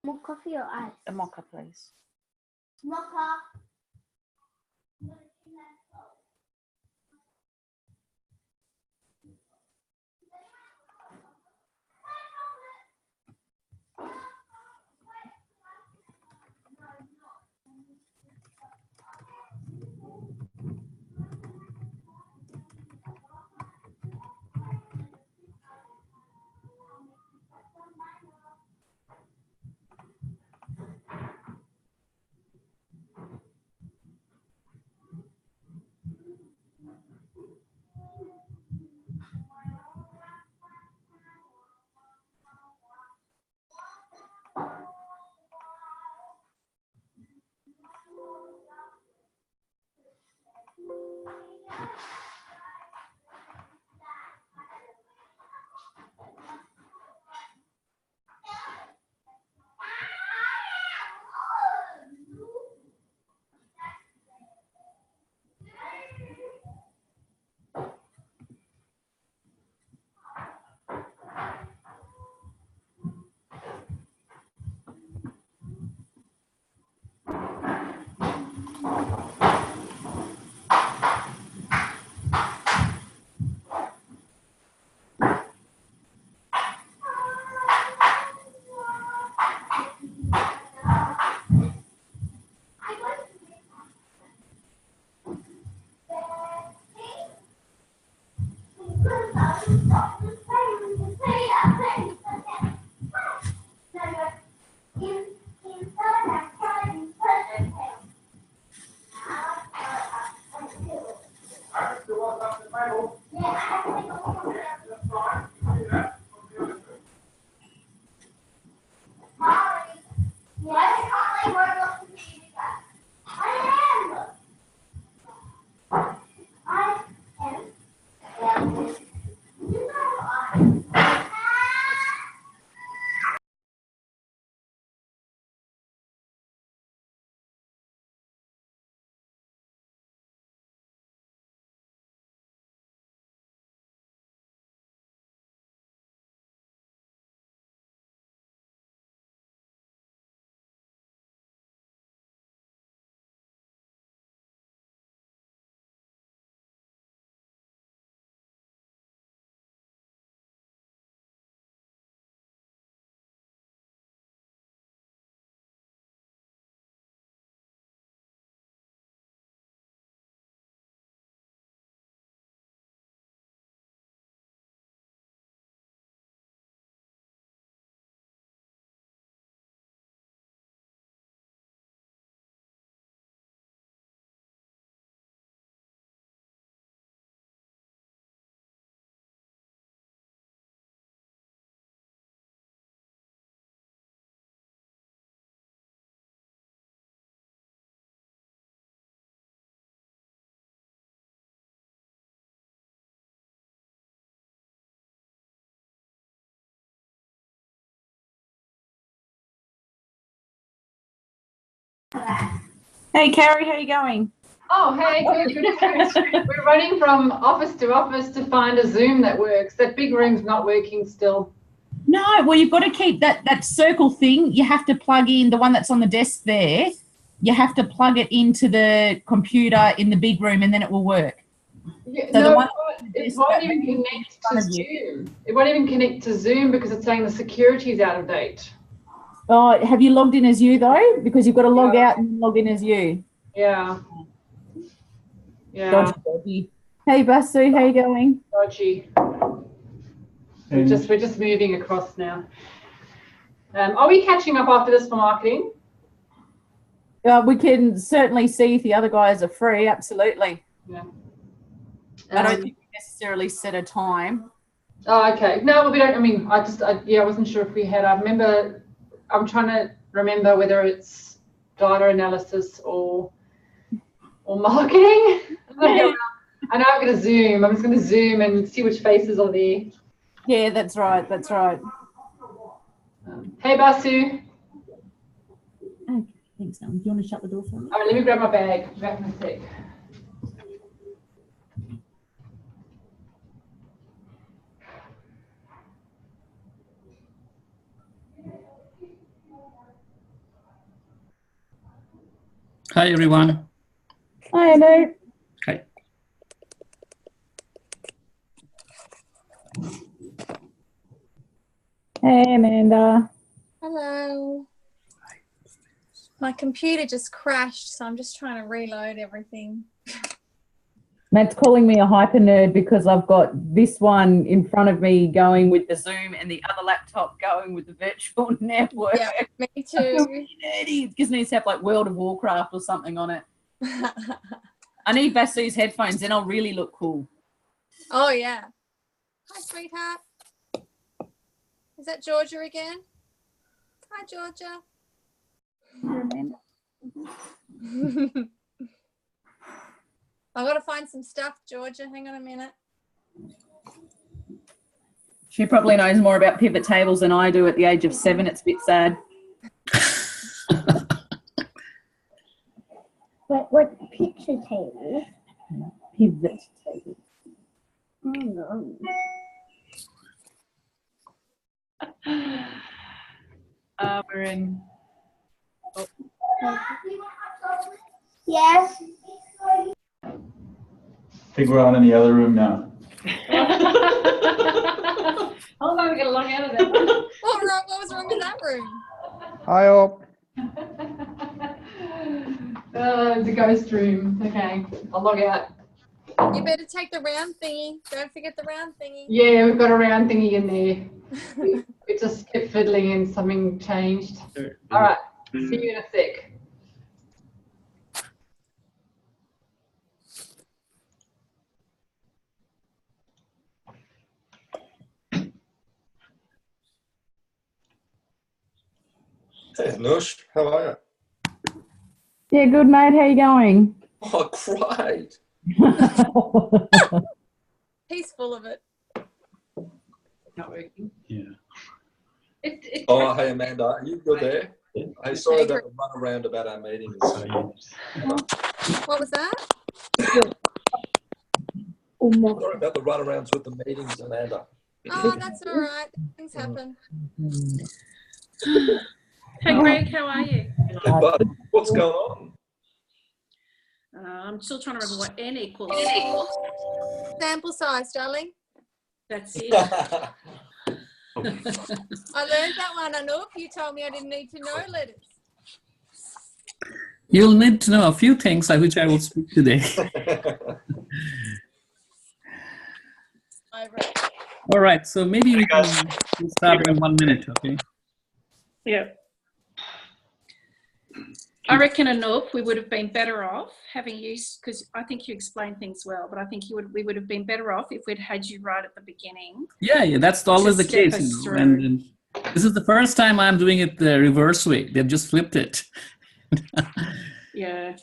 More coffee or ice? A mocha, please. Mocha. Hey, Carrie, how are you going? Oh, hey, good. We're running from office to find a Zoom that works. That big room's not working still. No, well, you've got to keep that circle thing. You have to plug in the one that's on the desk there. You have to plug it into the computer in the big room, and then it will work. Yeah, So no, it won't even connect to Zoom. It won't even connect to Zoom because it's saying the security is out of date. Oh, have you logged in as you though? Because you've got to log out and log in as you. Yeah. Yeah. Dodgy, dodgy. Hey, Basu, how you going? Dodgy. We're just moving across now. Are we catching up after this for marketing? We can certainly see if the other guys are free. Absolutely. Yeah. I don't think we necessarily set a time. Oh, okay. No, we don't. I mean, I wasn't sure if we had. I'm trying to remember whether it's data analysis or marketing. I know I'm going to Zoom. I'm just going to Zoom and see which faces are there. Yeah, that's right. That's right. Hey, Basu. Okay, thanks, Ellen. Do you want to shut the door for me? All right, let me grab my bag. Back in a sec. Hi, everyone. Hi, Anu. Hi. Hey, Amanda. Hello. My computer just crashed, so I'm just trying to reload everything. Matt's calling me a hyper nerd because I've got this one in front of me going with the Zoom and the other laptop going with the virtual network. Yeah, me I feel too. really nerdy. It gives me to have like World of Warcraft or something on it. I need Basu's headphones, then I'll really look cool. Oh, yeah. Hi, sweetheart. Is that Georgia again? Hi, Georgia. I've got to find some stuff, Georgia. Hang on a minute. She probably knows more about pivot tables than I do at the age of 7. It's a bit sad. What picture table? Pivot table. Oh, no. We're in. Yes. I think we're on in the other room now. How long are we going to log out of that? What was wrong with that room? Hi all. The ghost room. Okay, I'll log out. You better take the round thingy. Don't forget the round thingy. Yeah, we've got a round thingy in there. We just kept fiddling and something changed. All right, see you in a sec. Hey, Nush, how are Yeah, good, mate. How you going? you? Oh, great. He's full of it. Not working. Yeah. It Oh, hey, Amanda, are you good there? Hey, sorry about the run around about our meetings. What was that? Sorry about the runarounds with the meetings, Amanda. Oh, that's all right. Things happen. Hey Greg, how are you? Hey, buddy, what's going on? I'm still trying to remember what n equals. Sample size, darling. That's it. I learned that one, Anoop. You told me I didn't need to know letters. You'll need to know a few things which I will speak today. Over it. All right, so maybe we can start in 1 minute, okay? Yeah. I reckon Anoop, we would have been better off having you, because I think you explained things well, but I think we would have been better off if we'd had you right at the beginning. Yeah, that's always the step case. us You know, through. and this is the first time I'm doing it the reverse way. They've just flipped it. Yeah.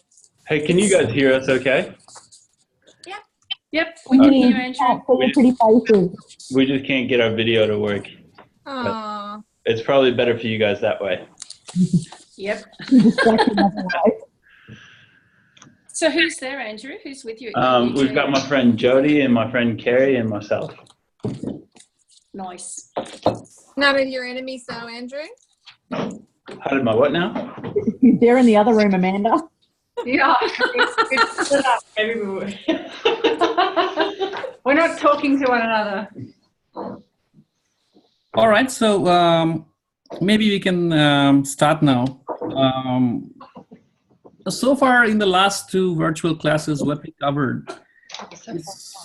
Hey, can you guys hear us okay? Yep, we can hear you, Andrew. Pretty faces. We just can't get our video to work. Aw. It's probably better for you guys that way. Yep. So who's there, Andrew? Who's with you? We've got my friend Jody and my friend Carrie and myself. Nice. None of your enemies, though, Andrew. How did my what now? They're in the other room, Amanda. Yeah, it's split up everywhere. We're not talking to one another. All right, so maybe we can start now. So far in the last 2 virtual classes, what we covered is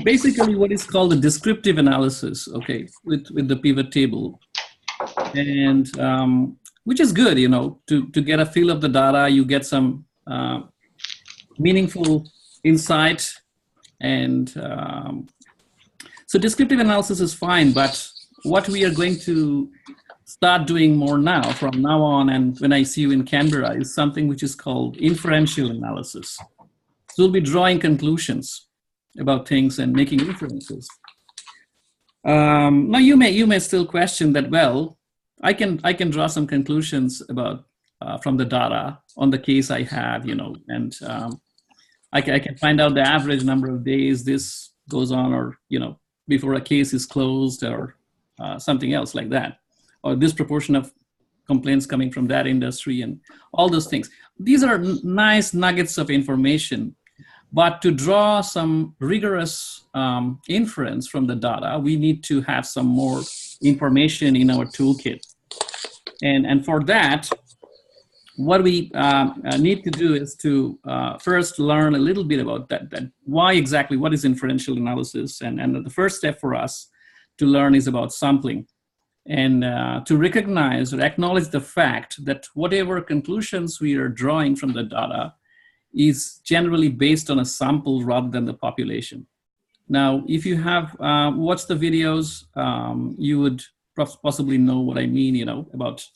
basically what is called the descriptive analysis, okay, with the pivot table. And which is good, you know, to get a feel of the data, you get some meaningful insight. And so descriptive analysis is fine, but what we are going to start doing more now, from now on, and when I see you in Canberra, is something which is called inferential analysis. So we'll be drawing conclusions about things and making inferences. Now you may still question that, well, I can draw some conclusions about from the data on the case I have, you know, and I can find out the average number of days this goes on, or, you know, before a case is closed, or something else like that, or this proportion of complaints coming from that industry, and all those things. these are nice nuggets of information. But to draw some rigorous inference from the data, we need to have some more information in our toolkit. And for that, what we need to do is to first learn a little bit about that why exactly, what is inferential analysis? And the first step for us to learn is about sampling. And to recognize or acknowledge the fact that whatever conclusions we are drawing from the data is generally based on a sample rather than the population. Now, if you have watched the videos, you would possibly know what I mean, you know, about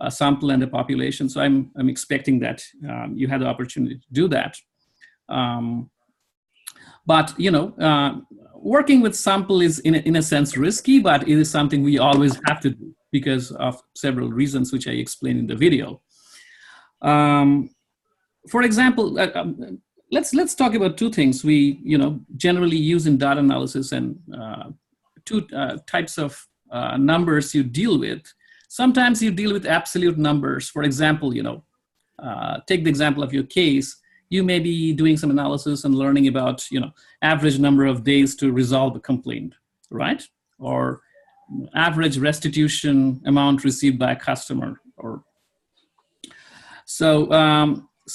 a sample and a population. So I'm expecting that you had the opportunity to do that. But, you know, working with sample is in a sense risky, but it is something we always have to do because of several reasons, which I explained in the video. For example, let's talk about two things we, you know, generally use in data analysis, and two types of numbers you deal with. Sometimes you deal with absolute numbers. For example, you know, take the example of your case. You may be doing some analysis and learning about, you know, average number of days to resolve a complaint, right? Or average restitution amount received by a customer. Or so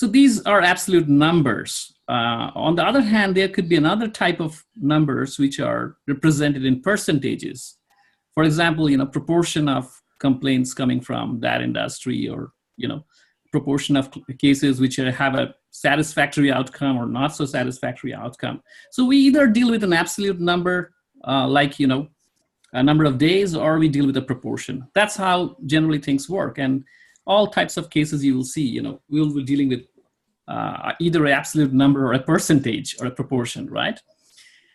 these are absolute numbers. On the other hand, there could be another type of numbers which are represented in percentages. For example, you know, proportion of complaints coming from that industry, or, you know, proportion of cases which have a satisfactory outcome or not so satisfactory outcome. So we either deal with an absolute number, like, you know, a number of days, or we deal with a proportion. That's how generally things work. And all types of cases you will see, you know, we'll be dealing with either an absolute number or a percentage or a proportion, right?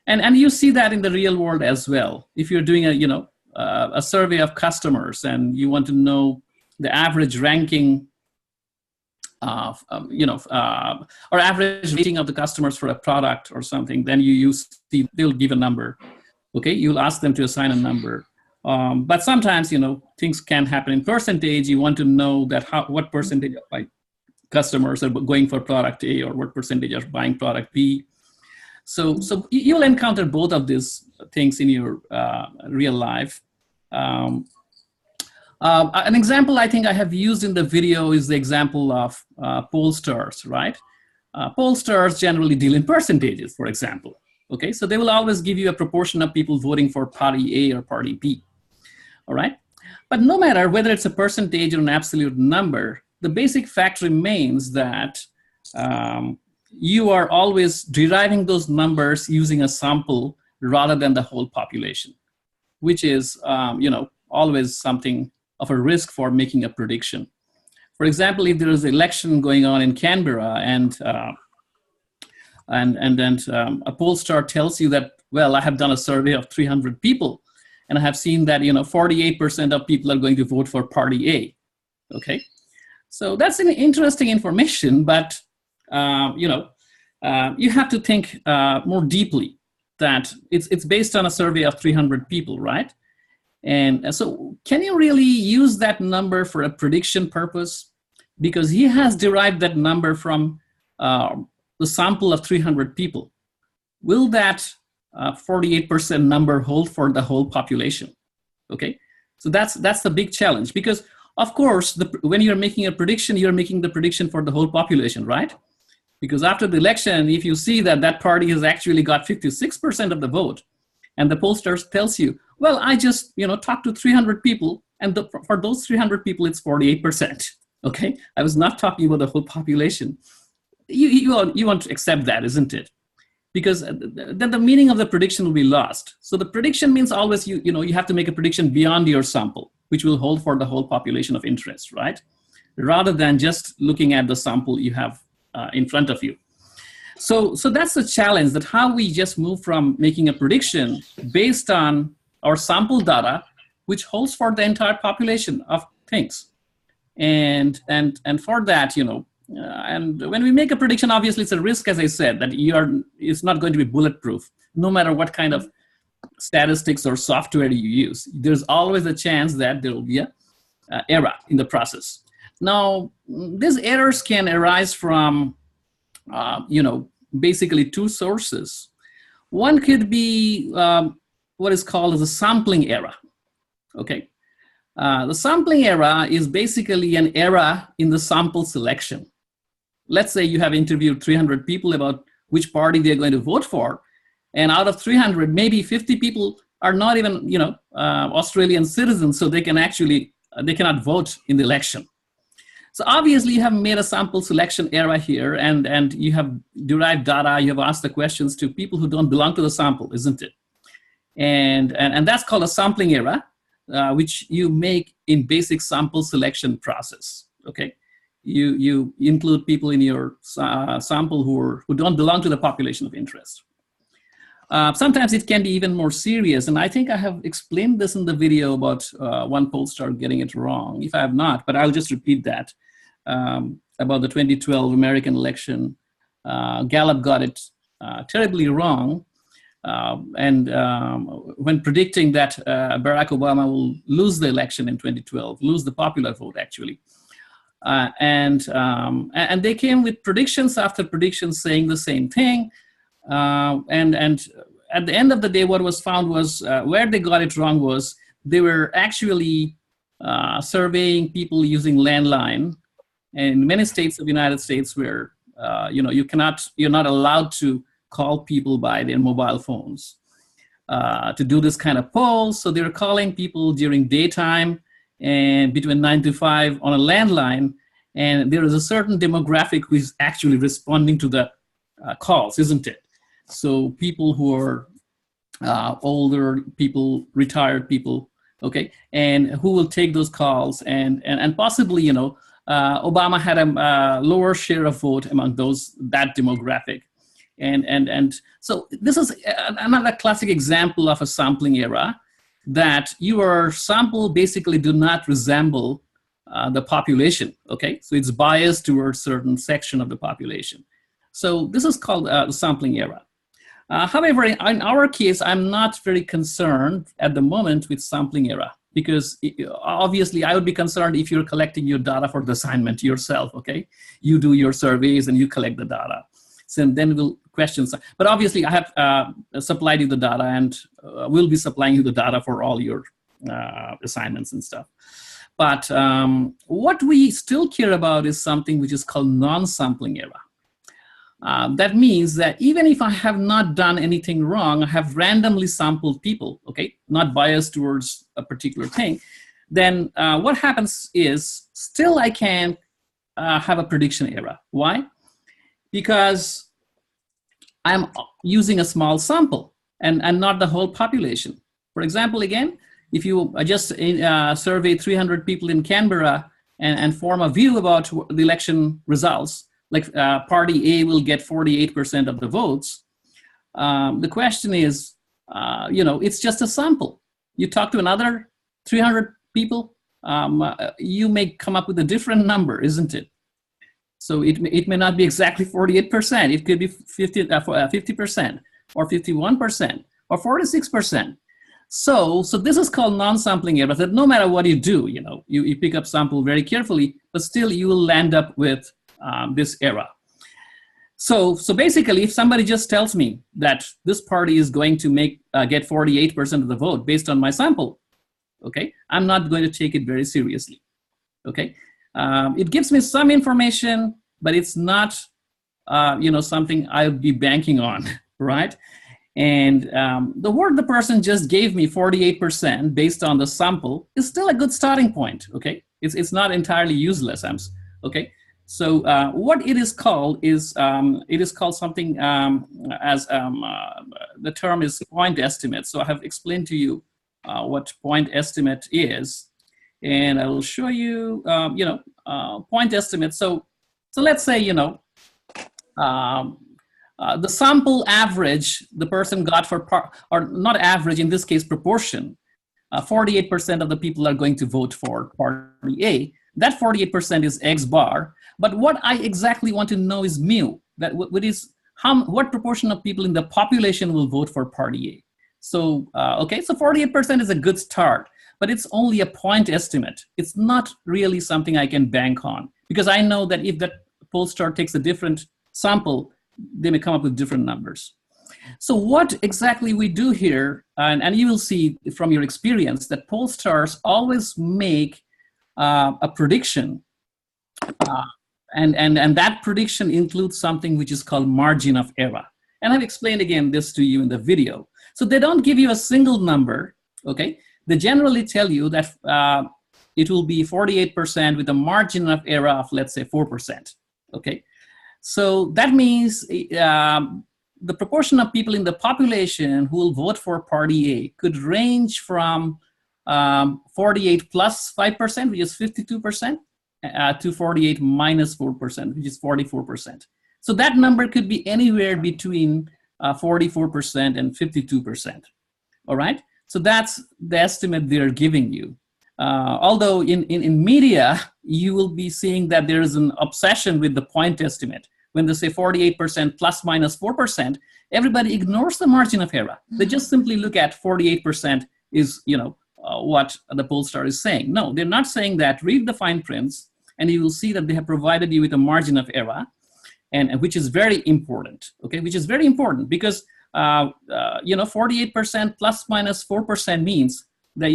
And you see that in the real world as well. If you're doing a, you know, a survey of customers and you want to know the average ranking of, you know, or average rating of the customers for a product or something, then they'll give a number. Okay, you'll ask them to assign a number. But sometimes, you know, things can happen in percentage. You want to know that what percentage of like customers are going for product A, or what percentage are buying product B. So you'll encounter both of these things in your real life. An example I think I have used in the video is the example of pollsters, right? Pollsters generally deal in percentages, for example. Okay, so they will always give you a proportion of people voting for party A or party B. All right, but no matter whether it's a percentage or an absolute number, the basic fact remains that you are always deriving those numbers using a sample rather than the whole population, which is, you know, always something of a risk for making a prediction. For example, if there is an election going on in Canberra and then a pollster tells you that, well, I have done a survey of 300 people, and I have seen that, you know, 48% of people are going to vote for party A. Okay, so that's an interesting information, but you know, you have to think more deeply that it's based on a survey of 300 people, right? And so can you really use that number for a prediction purpose? Because he has derived that number from the sample of 300 people. Will that 48% number hold for the whole population? Okay, so that's the big challenge, because of course, when you're making a prediction, you're making the prediction for the whole population, right? Because after the election, if you see that that party has actually got 56% of the vote, and the pollster tells you, well, I just, you know, talked to 300 people, and for those 300 people, it's 48%. Okay, I was not talking about the whole population. You want to accept that, isn't it? Because then the meaning of the prediction will be lost. So the prediction means always you have to make a prediction beyond your sample, which will hold for the whole population of interest, right? Rather than just looking at the sample you have in front of you. So that's the challenge, that how we just move from making a prediction based on our sample data, which holds for the entire population of things. And for that, you know, and when we make a prediction, obviously it's a risk, as I said, that it's not going to be bulletproof, no matter what kind of statistics or software you use. There's always a chance that there will be an error in the process. Now, these errors can arise from, basically two sources. One could be what is called as a sampling error. Okay, the sampling error is basically an error in the sample selection. Let's say you have interviewed 300 people about which party they're going to vote for, and out of 300, maybe 50 people are not even, Australian citizens, so they cannot vote in the election. So obviously you have made a sample selection error here, and you have derived data, you have asked the questions to people who don't belong to the sample, isn't it? And that's called a sampling error, which you make in basic sample selection process, okay? You include people in your sample who don't belong to the population of interest. Sometimes it can be even more serious, and I think I have explained this in the video about one pollster getting it wrong. If I have not, but I'll just repeat that, about the 2012 American election. Gallup got it terribly wrong, and when predicting that Barack Obama will lose the election in 2012, lose the popular vote actually. And they came with predictions after predictions saying the same thing. And at the end of the day, what was found was where they got it wrong was they were actually surveying people using landline. And in many states of the United States where you're not allowed to call people by their mobile phones to do this kind of polls. So they were calling people during daytime and between 9 to 5 on a landline. And there is a certain demographic who is actually responding to the calls, isn't it? So people who are older people, retired people, okay, and who will take those calls, and possibly, Obama had a lower share of vote among that demographic, and so this is another classic example of a sampling error, that your sample basically do not resemble the population, okay, so it's biased towards certain section of the population. So this is called the sampling error. However, in our case, I'm not very concerned at the moment with sampling error, because obviously I would be concerned if you're collecting your data for the assignment yourself, okay? You do your surveys and you collect the data. So then we'll question, but obviously I have supplied you the data, and we'll be supplying you the data for all your assignments and stuff. But what we still care about is something which is called non-sampling error. That means that even if I have not done anything wrong, I have randomly sampled people, okay, not biased towards a particular thing, then what happens is still I can have a prediction error. Why? Because I'm using a small sample and not the whole population. For example, again, if you just survey 300 people in Canberra and form a view about the election results, like party A will get 48% of the votes. The question is, it's just a sample. You talk to another 300 people, you may come up with a different number, isn't it? So it may not be exactly 48%. It could be 50% or 51% or 46%. So this is called non-sampling error, that no matter what you do, you pick up sample very carefully, but still you will land up with this error. So basically, if somebody just tells me that this party is going to get 48% of the vote based on my sample, okay, I'm not going to take it very seriously, okay? It gives me some information, but it's not, something I'll be banking on, right? And the word the person just gave me, 48% based on the sample, is still a good starting point, okay? It's not entirely useless, okay? So what it is called is, it is called something as, the term is point estimate. So I have explained to you what point estimate is, and I will show you, point estimate. So let's say, the sample average the person got or not average, in this case, proportion, 48% of the people are going to vote for party A. That 48% is X bar. But what I exactly want to know is mu. What proportion of people in the population will vote for party A? So, okay, so 48% is a good start. but it's only a point estimate. It's not really something I can bank on, because I know that if that pollster takes a different sample, they may come up with different numbers. So what exactly we do here, and you will see from your experience that pollsters always make a prediction, and that prediction includes something which is called margin of error. And I've explained again this to you in the video. So they don't give you a single number, okay? They generally tell you that it will be 48% with a margin of error of, let's say, 4%, okay? So that means the proportion of people in the population who will vote for Party A could range from 48 plus 5%, which is 52%, to 48 minus 4%, which is 44%. So that number could be anywhere between 44% and 52%, all right? So that's the estimate they're giving you. Although in media, you will be seeing that there is an obsession with the point estimate. When they say 48% plus minus 4%, everybody ignores the margin of error. They just simply look at 48% is, what the pollster is saying. No, they're not saying that. Read the fine prints, and you will see that they have provided you with a margin of error, and which is very important, okay? Which is very important because, 48% plus minus 4% means that,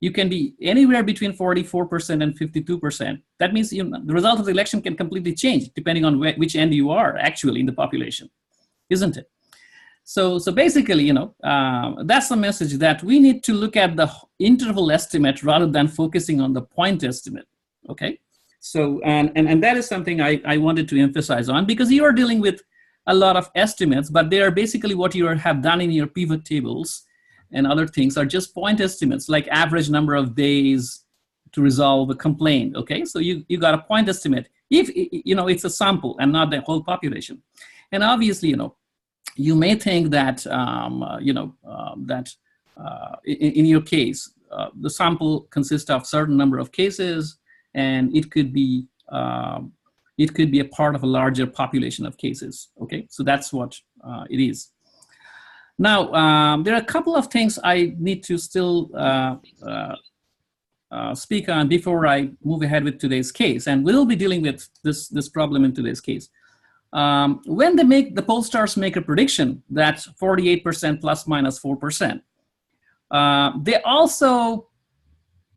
you can be anywhere between 44% and 52%. That means the result of the election can completely change depending on which end you are actually in the population, isn't it? So basically, that's the message, that we need to look at the interval estimate rather than focusing on the point estimate, okay? So, and that is something I wanted to emphasize on, because you are dealing with a lot of estimates, but they are basically what you have done in your pivot tables and other things are just point estimates, like average number of days to resolve a complaint, okay? So you got a point estimate if, it's a sample and not the whole population. And obviously, you may think that, in your case, the sample consists of certain number of cases, and it could be a part of a larger population of cases, okay? So that's what it is. Now, there are a couple of things I need to still speak on before I move ahead with today's case, and we'll be dealing with this problem in today's case. When the pollsters make a prediction that 48% plus minus 4%, they also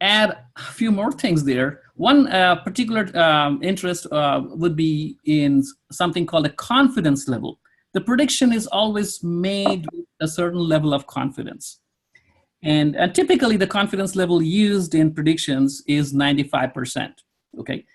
add a few more things there. One particular interest would be in something called a confidence level. The prediction is always made with a certain level of confidence. And typically the confidence level used in predictions is 95%, okay?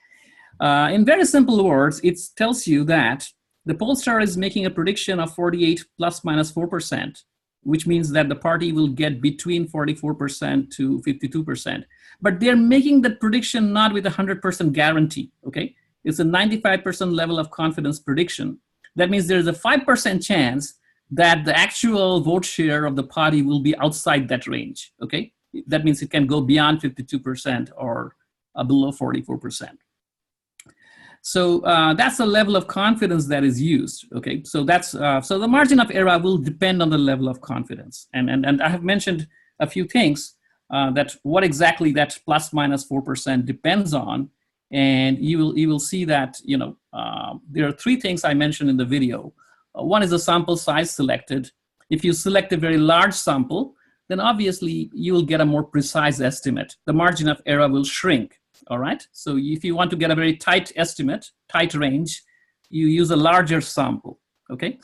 In very simple words, it tells you that the pollster is making a prediction of 48 plus minus 4%, which means that the party will get between 44% to 52%. But they're making the prediction not with a 100% guarantee, okay? It's a 95% level of confidence prediction. That means there's a 5% chance that the actual vote share of the party will be outside that range, okay? That means it can go beyond 52% or below 44%. So that's the level of confidence that is used, okay? So that's, so the margin of error will depend on the level of confidence. And I have mentioned a few things that what exactly that plus minus 4% depends on. And you will see that, there are three things I mentioned in the video. One is the sample size selected. If you select a very large sample, then obviously you will get a more precise estimate. The margin of error will shrink, all right? So if you want to get a very tight estimate, tight range, you use a larger sample, okay?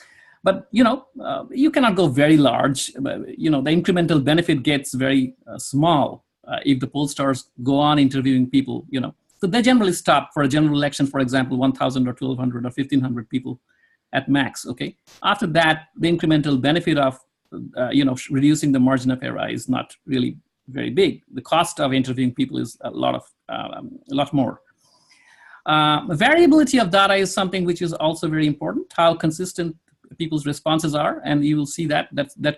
But, you cannot go very large. The incremental benefit gets very small if the pollsters go on interviewing people, So they generally stop for a general election, for example, 1,000 or 1,200 or 1,500 people at max, okay? After that, the incremental benefit of, reducing the margin of error is not really very big. The cost of interviewing people is a lot more. Variability of data is something which is also very important, how consistent people's responses are, and you will see that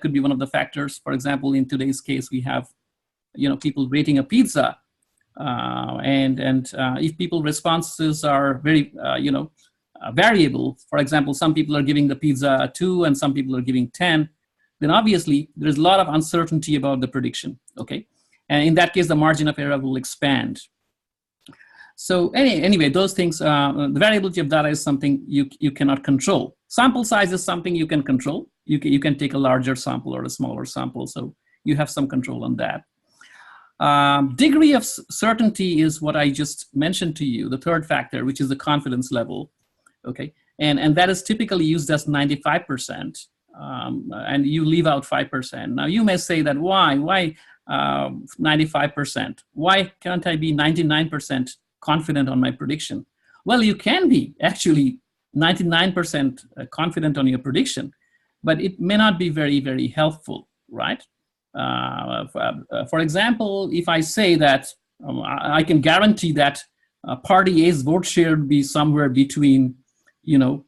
could be one of the factors. For example, in today's case, we have, people rating a pizza, and if people's responses are very, variable, for example, some people are giving the pizza a 2 and some people are giving 10, then obviously there's a lot of uncertainty about the prediction, okay? And in that case, the margin of error will expand. So anyway, those things, the variability of data is something you cannot control. Sample size is something you can control. You can take a larger sample or a smaller sample, so you have some control on that. Degree of certainty is what I just mentioned to you, the third factor, which is the confidence level, okay? And that is typically used as 95%, and you leave out 5%. Now you may say that why 95%? Why can't I be 99% confident on my prediction? Well, you can be actually 99% confident on your prediction, but it may not be very, very helpful, right? For example, if I say that I can guarantee that party A's vote share would be somewhere between, 0%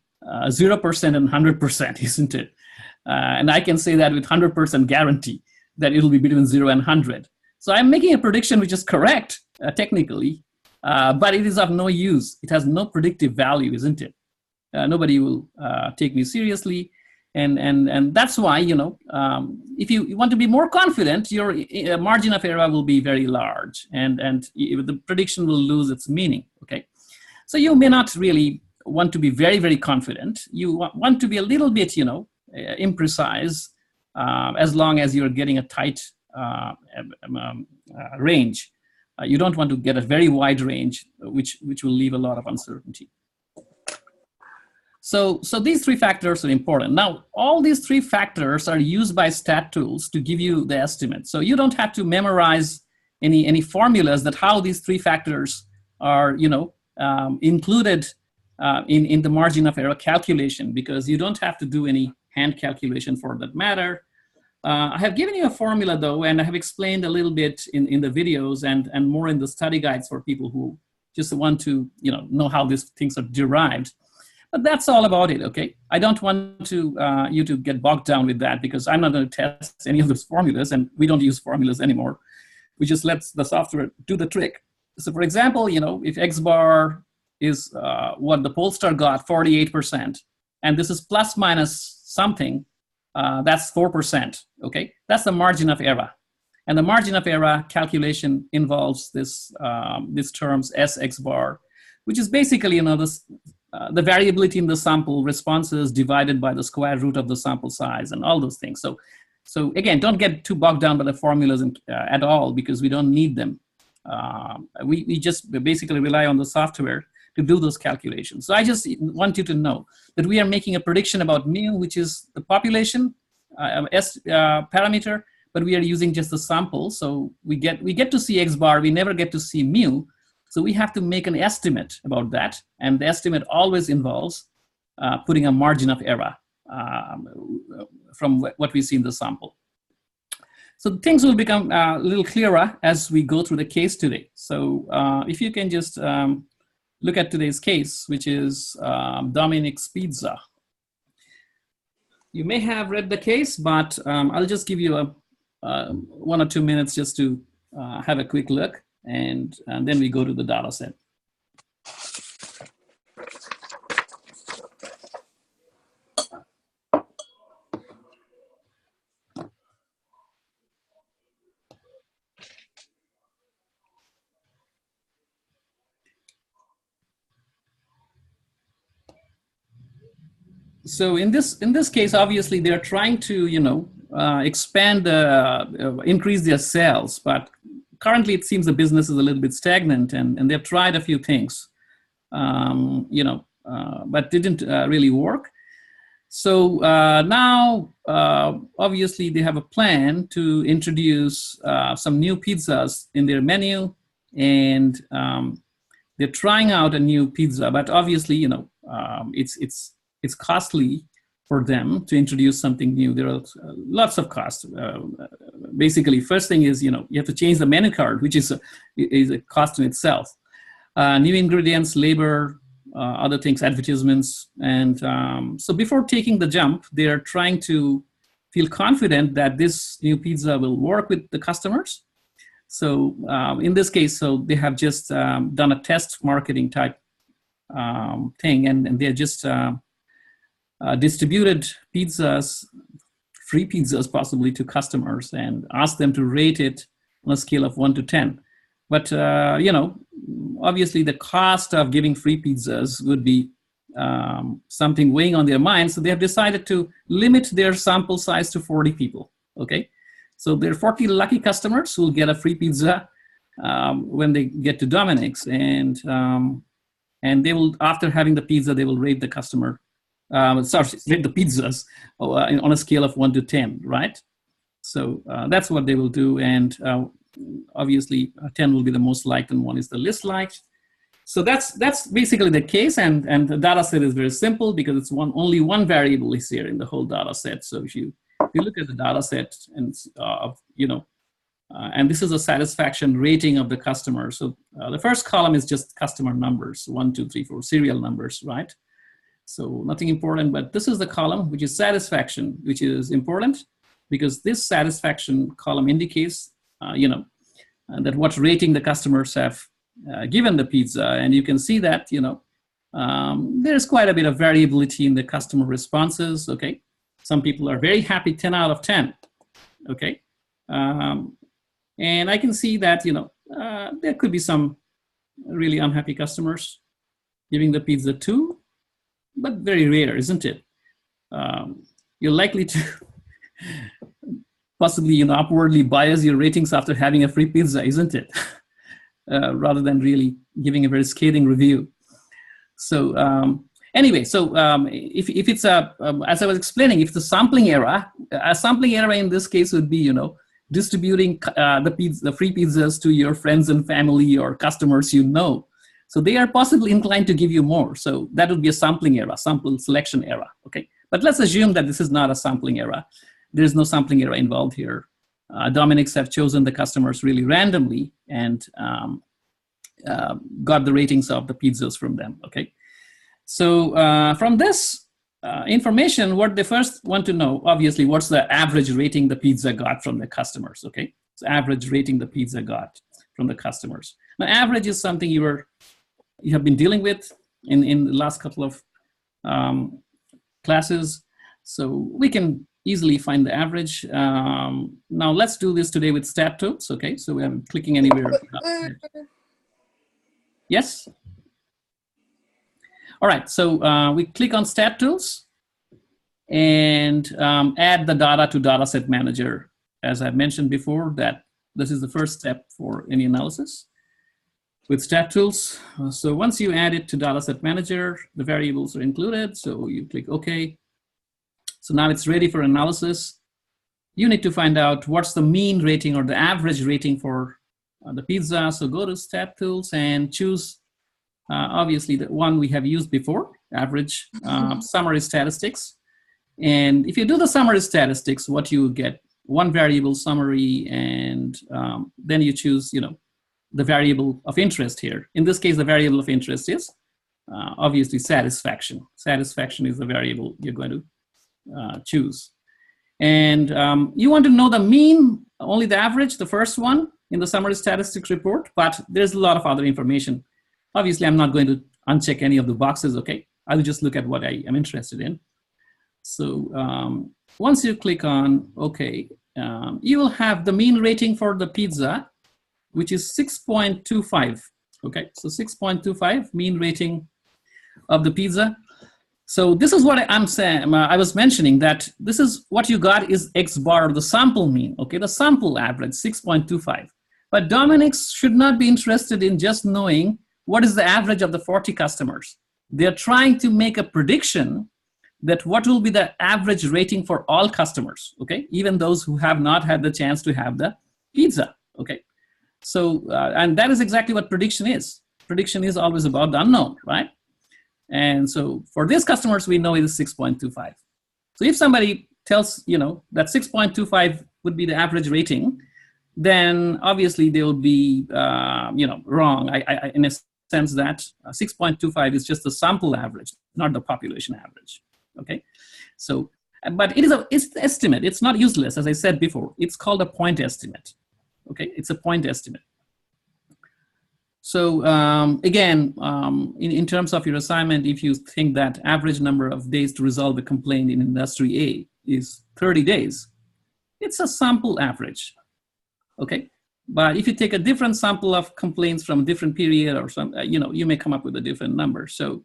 and 100%, isn't it? And I can say that with 100% guarantee that it'll be between 0 and 100. So I'm making a prediction which is correct technically, but it is of no use. It has no predictive value, isn't it? Nobody will take me seriously. And that's why, if you want to be more confident, your margin of error will be very large, and the prediction will lose its meaning, okay? So you may not really want to be very, very confident. You want to be a little bit, imprecise, as long as you're getting a tight range. You don't want to get a very wide range, which will leave a lot of uncertainty. So these three factors are important. Now, all these three factors are used by stat tools to give you the estimate. So you don't have to memorize any formulas that how these three factors are, included in the margin of error calculation, because you don't have to do any hand calculation for that matter. I have given you a formula though, and I have explained a little bit in the videos and more in the study guides for people who just want to, know how these things are derived. But that's all about it, okay? I don't want to you to get bogged down with that, because I'm not going to test any of those formulas, and we don't use formulas anymore. We just let the software do the trick. So for example, if X bar is what the pollster got, 48%, and this is plus minus something, that's 4%, okay? That's the margin of error. And the margin of error calculation involves this terms SX bar, which is basically, the variability in the sample responses divided by the square root of the sample size and all those things. So again, don't get too bogged down by the formulas at all, because we don't need them. We just basically rely on the software to do those calculations. So I just want you to know that we are making a prediction about mu, which is the population parameter, but we are using just the sample. So we get to see X bar, we never get to see mu. So we have to make an estimate about that, and the estimate always involves putting a margin of error from what we see in the sample. So things will become a little clearer as we go through the case today. So if you can just look at today's case, which is Dominic's Pizza. You may have read the case, but I'll just give you 1 or 2 minutes just to have a quick look. And then we go to the data set. So in this case, obviously they're trying to expand, increase their sales, but currently, it seems the business is a little bit stagnant, and they've tried a few things, but didn't really work. So now, obviously, they have a plan to introduce some new pizzas in their menu, and they're trying out a new pizza. But obviously, it's costly for them to introduce something new. There are lots of costs. Basically, first thing is, you have to change the menu card, which is a cost in itself. New ingredients, labor, other things, advertisements. And so before taking the jump, they're trying to feel confident that this new pizza will work with the customers. So in this case, so they have just done a test marketing type thing, and they're just distributed pizzas, free pizzas possibly, to customers, and asked them to rate it on a scale of 1 to 10. But, you know, obviously the cost of giving free pizzas would be something weighing on their minds. So they have decided to limit their sample size to 40 people, okay? So there are 40 lucky customers who will get a free pizza when they get to Dominic's, and they will, after having the pizza, they will rate the customer, rate the pizzas on a scale of 1 to 10, right? So that's what they will do, and obviously 10 will be the most liked and 1 is the least liked. So that's basically the case, and the data set is very simple because it's only one variable is here in the whole data set. So if you look at the data set, and you know, and this is a satisfaction rating of the customer. So the first column is just customer numbers, 1, 2, 3, 4 serial numbers, right? So nothing important, but this is the column which is satisfaction, which is important because this satisfaction column indicates, you know, that what rating the customers have given the pizza. And you can see that, you know, there's quite a bit of variability in the customer responses, okay? Some people are very happy, 10 out of 10, okay? And I can see that, you know, there could be some really unhappy customers giving the pizza 2, but very rare, isn't it? You're likely to possibly, you know, upwardly bias your ratings after having a free pizza, isn't it? Rather than really giving a very scathing review. So anyway, so if it's as I was explaining, if it's a sampling error in this case would be, you know, distributing the free pizzas to your friends and family or customers you know. So they are possibly inclined to give you more. So that would be a sampling error, sample selection error, okay? But let's assume that this is not a sampling error. There's no sampling error involved here. Dominic's have chosen the customers really randomly and got the ratings of the pizzas from them, okay? So from this information, what they first want to know, obviously, what's the average rating the pizza got from the customers, okay? So average rating the pizza got from the customers. Now, average is something you have been dealing with in the last couple of classes. So we can easily find the average. Now let's do this today with stat tools, okay? So I'm clicking anywhere. Yes? All right, so we click on stat tools and add the data to dataset manager. As I've mentioned before, that this is the first step for any analysis with stat tools. So once you add it to dataset manager, the variables are included. So you click OK. So now it's ready for analysis. You need to find out what's the mean rating or the average rating for the pizza. So go to stat tools and choose obviously the one we have used before, average summary statistics. And if you do the summary statistics, what you get, one variable summary, and then you choose, you know, the variable of interest here. In this case, the variable of interest is obviously satisfaction. Satisfaction is the variable you're going to choose. And you want to know the mean, only the average, the first one in the summary statistics report, but there's a lot of other information. Obviously, I'm not going to uncheck any of the boxes, okay? I'll just look at what I am interested in. So once you click on OK, you will have the mean rating for the pizza, which is 6.25, okay? So 6.25 mean rating of the pizza. So this is what I'm saying, I was mentioning that this is what you got is X bar, the sample mean, okay? The sample average, 6.25. But Dominic's should not be interested in just knowing what is the average of the 40 customers. They're trying to make a prediction that what will be the average rating for all customers, okay? Even those who have not had the chance to have the pizza, okay? So, and that is exactly what prediction is. Prediction is always about the unknown, right? And so for these customers, we know it is 6.25. So if somebody tells, you know, that 6.25 would be the average rating, then obviously they will be, you know, wrong. In a sense that 6.25 is just the sample average, not the population average, okay? So, but it's an estimate. It's not useless, as I said before. It's called a point estimate, okay? It's a point estimate. So again, in terms of your assignment, if you think that average number of days to resolve a complaint in industry A is 30 days, it's a sample average, okay? But if you take a different sample of complaints from a different period or some, you may come up with a different number. So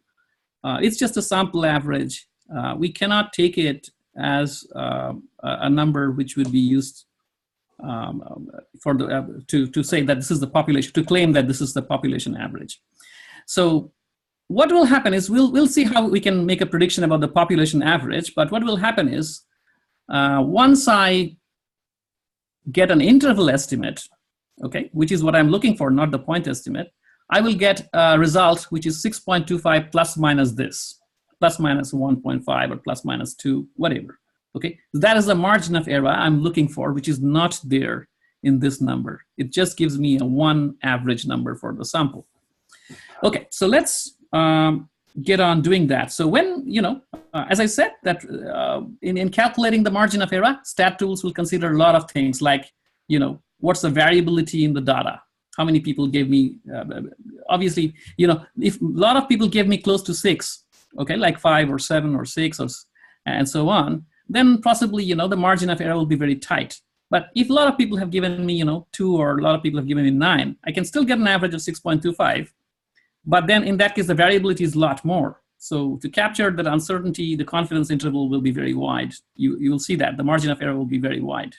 it's just a sample average. We cannot take it as a number which would be used for the to say that this is the population, to claim that this is the population average. So what will happen is we'll see how we can make a prediction about the population average. But what will happen is once I get an interval estimate, okay, which is what I'm looking for, not the point estimate, I will get a result which is 6.25 plus minus this, plus minus 1.5 or plus minus 2, whatever. Okay, that is the margin of error I'm looking for, which is not there in this number. It just gives me a one average number for the sample. Okay, so let's get on doing that. So when, as I said, that in calculating the margin of error, stat tools will consider a lot of things like, what's the variability in the data? How many people gave me, obviously, if a lot of people gave me close to 6, okay, like 5 or 7 or 6 and so on, then possibly, the margin of error will be very tight. But if a lot of people have given me, 2, or a lot of people have given me 9, I can still get an average of 6.25. But then in that case, the variability is a lot more. So to capture that uncertainty, the confidence interval will be very wide. You will see that the margin of error will be very wide.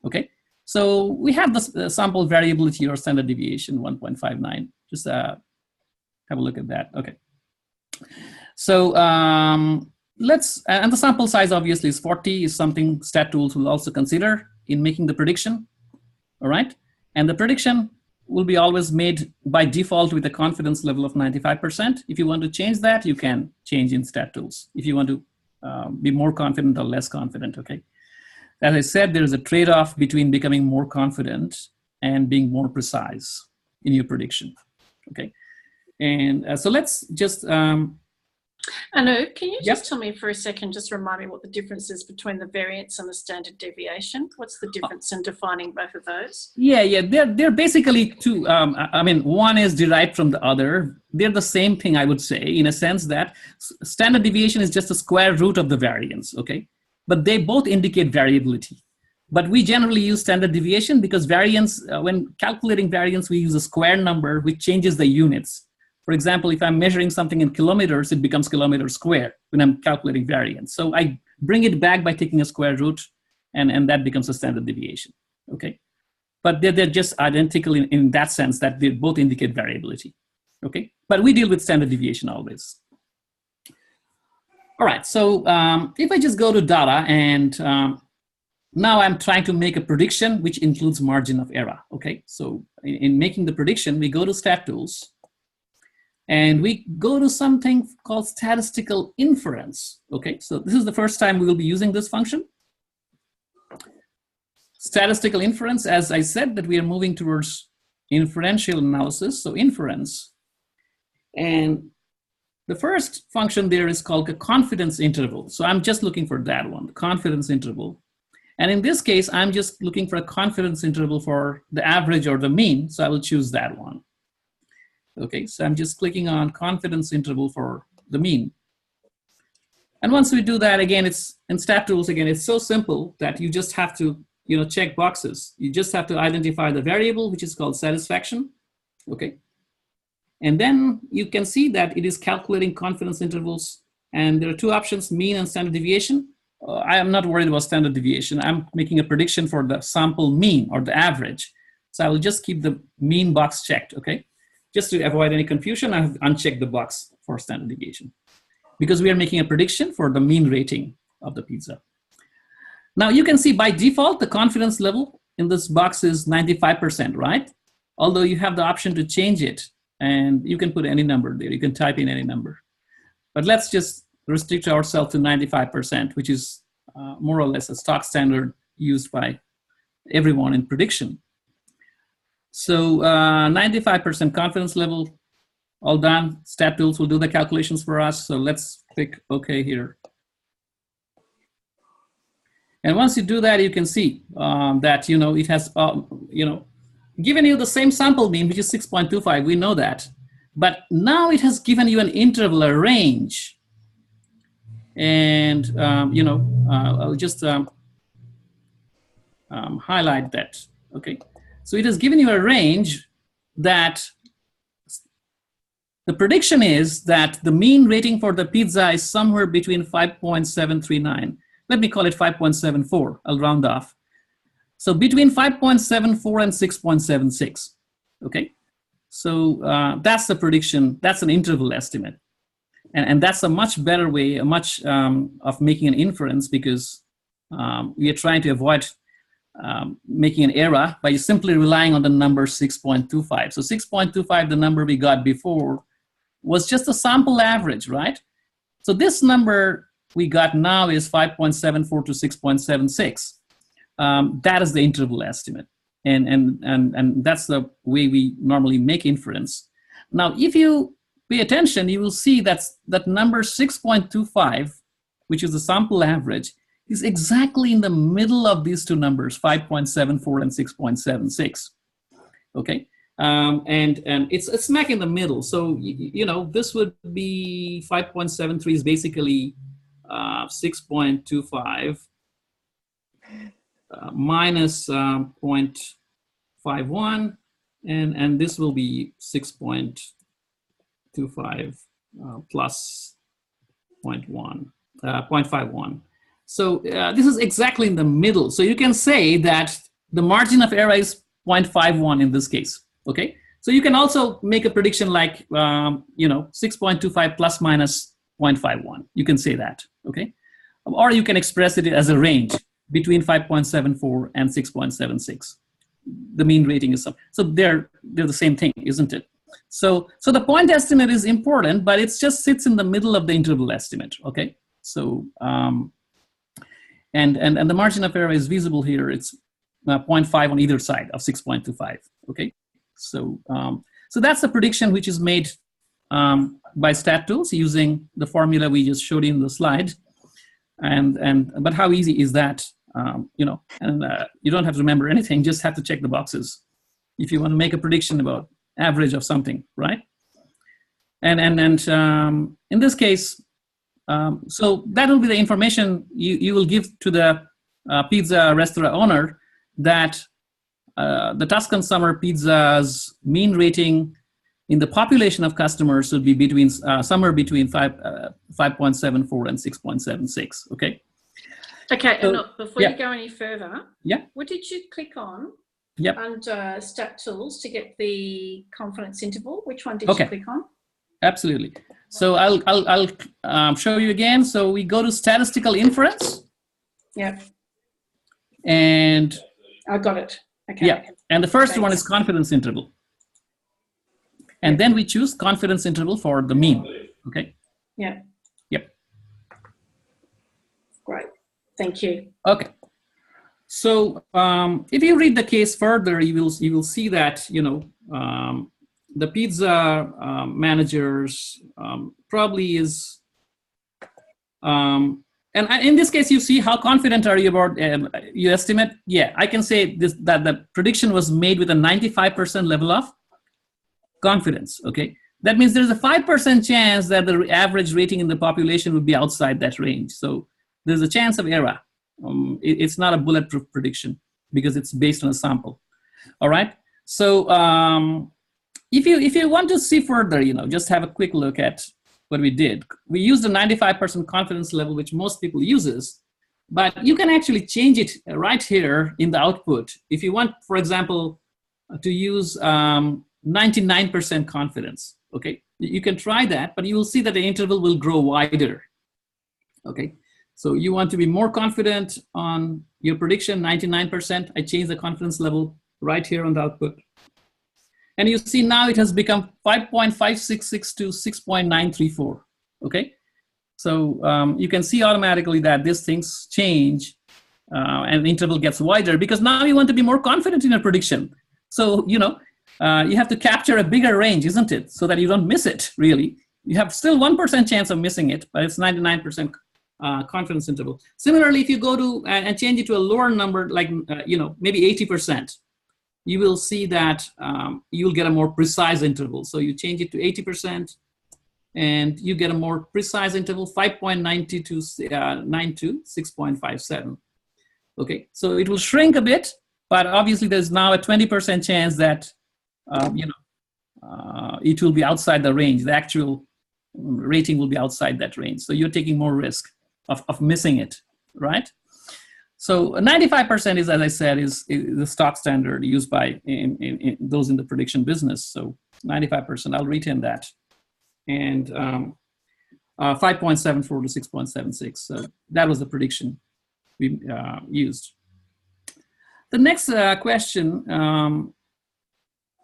Okay, so we have the sample variability or standard deviation 1.59. Just have a look at that. Okay. So and the sample size obviously is 40, is something stat tools will also consider in making the prediction. All right, and the prediction will be always made by default with a confidence level of 95%. If you want to change that, you can change in stat tools. If you want to be more confident or less confident, okay? As I said, there is a trade-off between becoming more confident and being more precise in your prediction, okay? And so let's just... Anu, can you Yep. just tell me for a second, just remind me what the difference is between the variance and the standard deviation? What's the difference in defining both of those? Yeah, they're basically two. One is derived from the other. They're the same thing, I would say, in a sense that standard deviation is just a square root of the variance, okay? But they both indicate variability. But we generally use standard deviation because variance, when calculating variance, we use a square number which changes the units. For example, if I'm measuring something in kilometers, it becomes kilometer square when I'm calculating variance. So I bring it back by taking a square root, and that becomes a standard deviation, okay? But they're just identical in that sense that they both indicate variability, okay? But we deal with standard deviation always. All right, so if I just go to data and now I'm trying to make a prediction which includes margin of error, okay? So in making the prediction, we go to stat tools, and we go to something called statistical inference, okay? So this is the first time we will be using this function. Statistical inference, as I said, that we are moving towards inferential analysis, so inference. And the first function there is called a confidence interval. So I'm just looking for that one, the confidence interval. And in this case, I'm just looking for a confidence interval for the average or the mean, so I will choose that one. Okay, so I'm just clicking on confidence interval for the mean. And once we do that, again, it's in stat tools, again, it's so simple that you just have to, check boxes. You just have to identify the variable, which is called satisfaction, okay? And then you can see that it is calculating confidence intervals. And there are two options, mean and standard deviation. I am not worried about standard deviation. I'm making a prediction for the sample mean or the average. So I will just keep the mean box checked, okay? Just to avoid any confusion, I have unchecked the box for standard deviation because we are making a prediction for the mean rating of the pizza. Now you can see by default, the confidence level in this box is 95%, right? Although you have the option to change it and you can put any number there. You can type in any number. But let's just restrict ourselves to 95%, which is more or less a stock standard used by everyone in prediction. So 95% confidence level, all done. Stat tools will do the calculations for us. So let's click OK here. And once you do that, you can see that, it has, given you the same sample mean, which is 6.25. We know that. But now it has given you an interval, a range. And, I'll just highlight that. Okay. So it has given you a range that the prediction is that the mean rating for the pizza is somewhere between 5.739. Let me call it 5.74. I'll round off. So between 5.74 and 6.76. Okay. So that's the prediction. That's an interval estimate. And that's a much better way, of making an inference, because we are trying to avoid making an error by simply relying on the number 6.25. So 6.25, the number we got before, was just a sample average, right? So this number we got now is 5.74 to 6.76. That is the interval estimate. And that's the way we normally make inference. Now, if you pay attention, you will see that number 6.25, which is the sample average, is exactly in the middle of these two numbers, 5.74 and 6.76. Okay, and it's smack in the middle. So you know, this would be 5.73 is basically 6.25 minus 0.51, and this will be 6.25 plus 0.51. So this is exactly in the middle. So you can say that the margin of error is 0.51 in this case. Okay. So you can also make a prediction like, you know, 6.25 plus minus 0.51. You can say that. Okay. Or you can express it as a range between 5.74 and 6.76. The mean rating is so they're the same thing, isn't it? So the point estimate is important, but it just sits in the middle of the interval estimate. Okay. So and the margin of error is visible here. It's 0.5 on either side of 6.25. Okay. So so that's the prediction which is made by stat tools using the formula we just showed in the slide. But how easy is that? You know, and you don't have to remember anything, just have to check the boxes if you want to make a prediction about average of something, right? And in this case, so that will be the information you will give to the pizza restaurant owner, that the Tuscan Summer Pizza's mean rating in the population of customers would be between somewhere between 5.74 and 6.76. Okay. Okay, So, and look, before yeah. you go any further, Yeah. what did you click on Yep. under Stat Tools to get the confidence interval? Which one did Okay. you click on? Absolutely. So I'll show you again. So we go to statistical inference. Yeah, And I got it. Okay. yeah, and the first Okay. one is confidence interval. And then we choose confidence interval for the mean. Okay. Yeah. Yep. Great. Thank you. Okay. So if you read the case further, you will see that, you know, the pizza managers probably is, and in this case, you see how confident are you about you estimate? Yeah, I can say this, that the prediction was made with a 95% level of confidence. Okay, that means there's a 5% chance that the average rating in the population would be outside that range. So there's a chance of error. It's not a bulletproof prediction because it's based on a sample. All right. So if you want to see further, you know, just have a quick look at what we did. We used a 95% confidence level, which most people uses, but you can actually change it right here in the output. If you want, for example, to use 99% confidence, okay, you can try that, but you will see that the interval will grow wider. Okay. So you want to be more confident on your prediction, 99%. I change the confidence level right here on the output. And you see now it has become 5.566 to 6.934, okay? So you can see automatically that these things change and the interval gets wider because now you want to be more confident in your prediction. So, you know, you have to capture a bigger range, isn't it? So that you don't miss it, really. You have still 1% chance of missing it, but it's 99% confidence interval. Similarly, if you go to and change it to a lower number, like you know, maybe 80%, you will see that you'll get a more precise interval. So you change it to 80%, and you get a more precise interval, 5.90 to 6.57. Okay, so it will shrink a bit, But obviously there's now a 20% chance that, it will be outside the range. The actual rating will be outside that range. So you're taking more risk of missing it, right? So 95% is, as I said, is the stock standard used by in those in the prediction business. So 95%, I'll retain that. And 5.74 to 6.76. So that was the prediction we used. The next question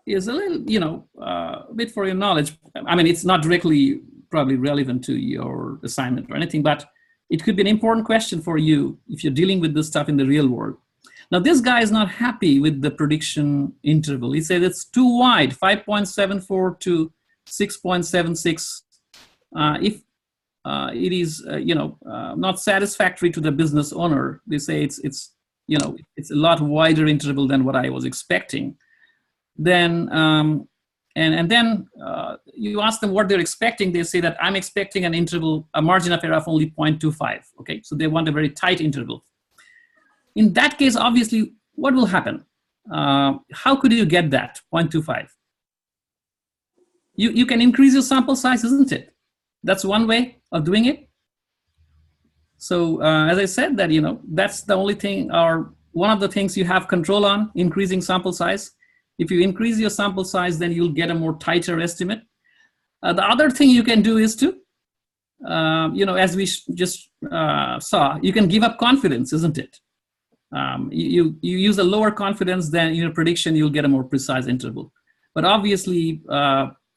is a little, a bit for your knowledge. I mean, it's not directly probably relevant to your assignment or anything, but it could be an important question for you if you're dealing with this stuff in the real world. Now, this guy is not happy with the prediction interval. He said it's too wide, 5.74 to 6.76. If it is, not satisfactory to the business owner, they say it's a lot wider interval than what I was expecting. Then, and then you ask them what they're expecting. They say that I'm expecting an interval, a margin of error of only 0.25. Okay, so they want a very tight interval. In that case, obviously, what will happen? How could you get that 0.25? You can increase your sample size, isn't it? That's one way of doing it. So as I said, that that's the only thing, or one of the things you have control on, increasing sample size. If you increase your sample size, then you'll get a more tighter estimate. The other thing you can do is to, as we just saw, you can give up confidence, isn't it? You use a lower confidence, than in your prediction, you'll get a more precise interval. But obviously,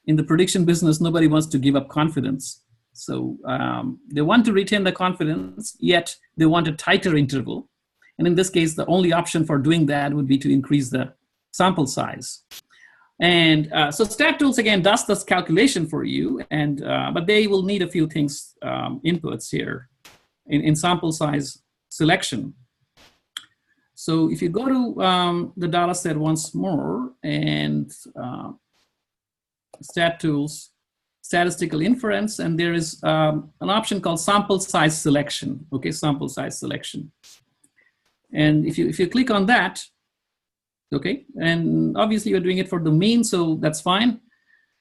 in the prediction business, nobody wants to give up confidence. So they want to retain the confidence, yet they want a tighter interval. And in this case, the only option for doing that would be to increase the sample size. And so StatTools, again, does this calculation for you, and but they will need a few things, inputs here in sample size selection. So if you go to the data set once more, and StatTools, statistical inference, and there is an option called sample size selection. Okay, sample size selection. And if you click on that, okay, and obviously you're doing it for the mean, so that's fine.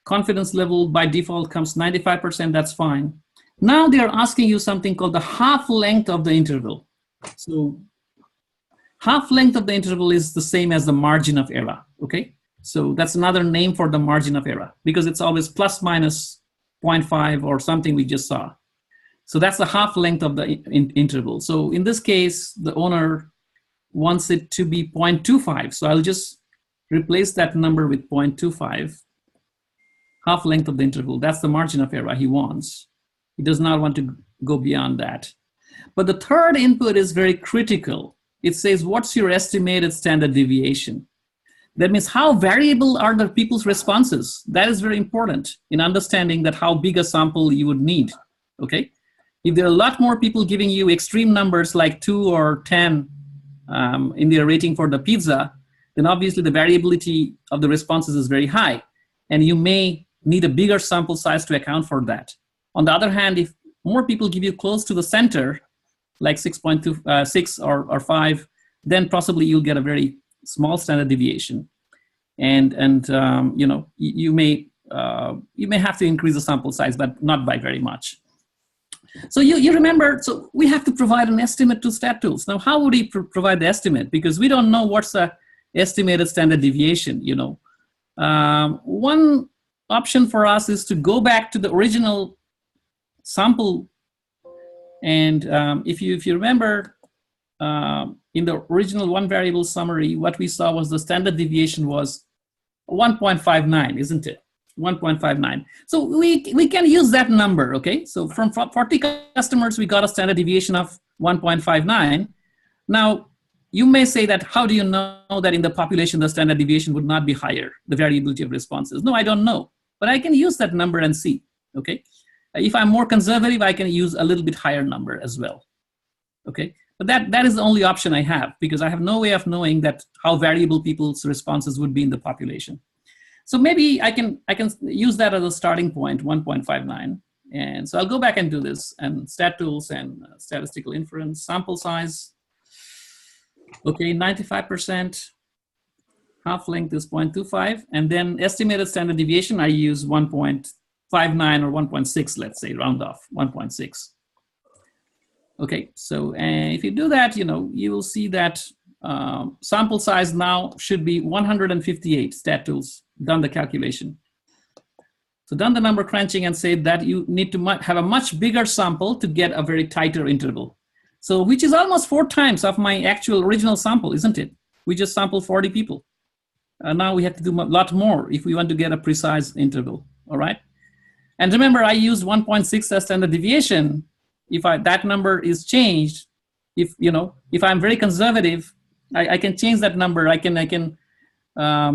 Confidence level by default comes 95%, that's fine. Now they're asking you something called the half length of the interval. So half length of the interval is the same as the margin of error, okay? So that's another name for the margin of error, because it's always plus minus 0.5 or something we just saw. So that's the half length of the interval. So in this case, the owner wants it to be 0.25. So I'll just replace that number with 0.25. Half length of the interval, that's the margin of error he wants. He does not want to go beyond that. But the third input is very critical. It says, what's your estimated standard deviation? That means how variable are the people's responses? That is very important in understanding that how big a sample you would need, okay? If there are a lot more people giving you extreme numbers like 2 or 10 in their rating for the pizza, then obviously the variability of the responses is very high, and you may need a bigger sample size to account for that. On the other hand, if more people give you close to the center, like 6.26 or 5, then possibly you'll get a very small standard deviation, and you may have to increase the sample size, but not by very much. So you remember, so we have to provide an estimate to StatTools. Now, how would he provide the estimate? Because we don't know what's the estimated standard deviation. One option for us is to go back to the original sample, and if you remember. In the original one variable summary, what we saw was the standard deviation was 1.59, isn't it? 1.59. So we can use that number, okay? So from 40 customers, we got a standard deviation of 1.59. Now, you may say that, how do you know that in the population, the standard deviation would not be higher, the variability of responses? No, I don't know, but I can use that number and see, okay? If I'm more conservative, I can use a little bit higher number as well, okay? But that is the only option I have, because I have no way of knowing that how variable people's responses would be in the population. So maybe I can use that as a starting point, 1.59. And so I'll go back and do this, and StatTools and statistical inference, sample size. Okay, 95%. half length is 0.25, and then estimated standard deviation, I use 1.59 or 1.6, let's say, round off, 1.6. Okay, so if you do that, you will see that sample size now should be 158. Stat Tools done the calculation. So done the number crunching and said that you need to have a much bigger sample to get a very tighter interval. So which is almost 4 times of my actual original sample, isn't it? We just sampled 40 people. Now we have to do a lot more if we want to get a precise interval, all right? And remember, I used 1.6 as standard deviation. If that number is changed, if I'm very conservative, I can change that number. I can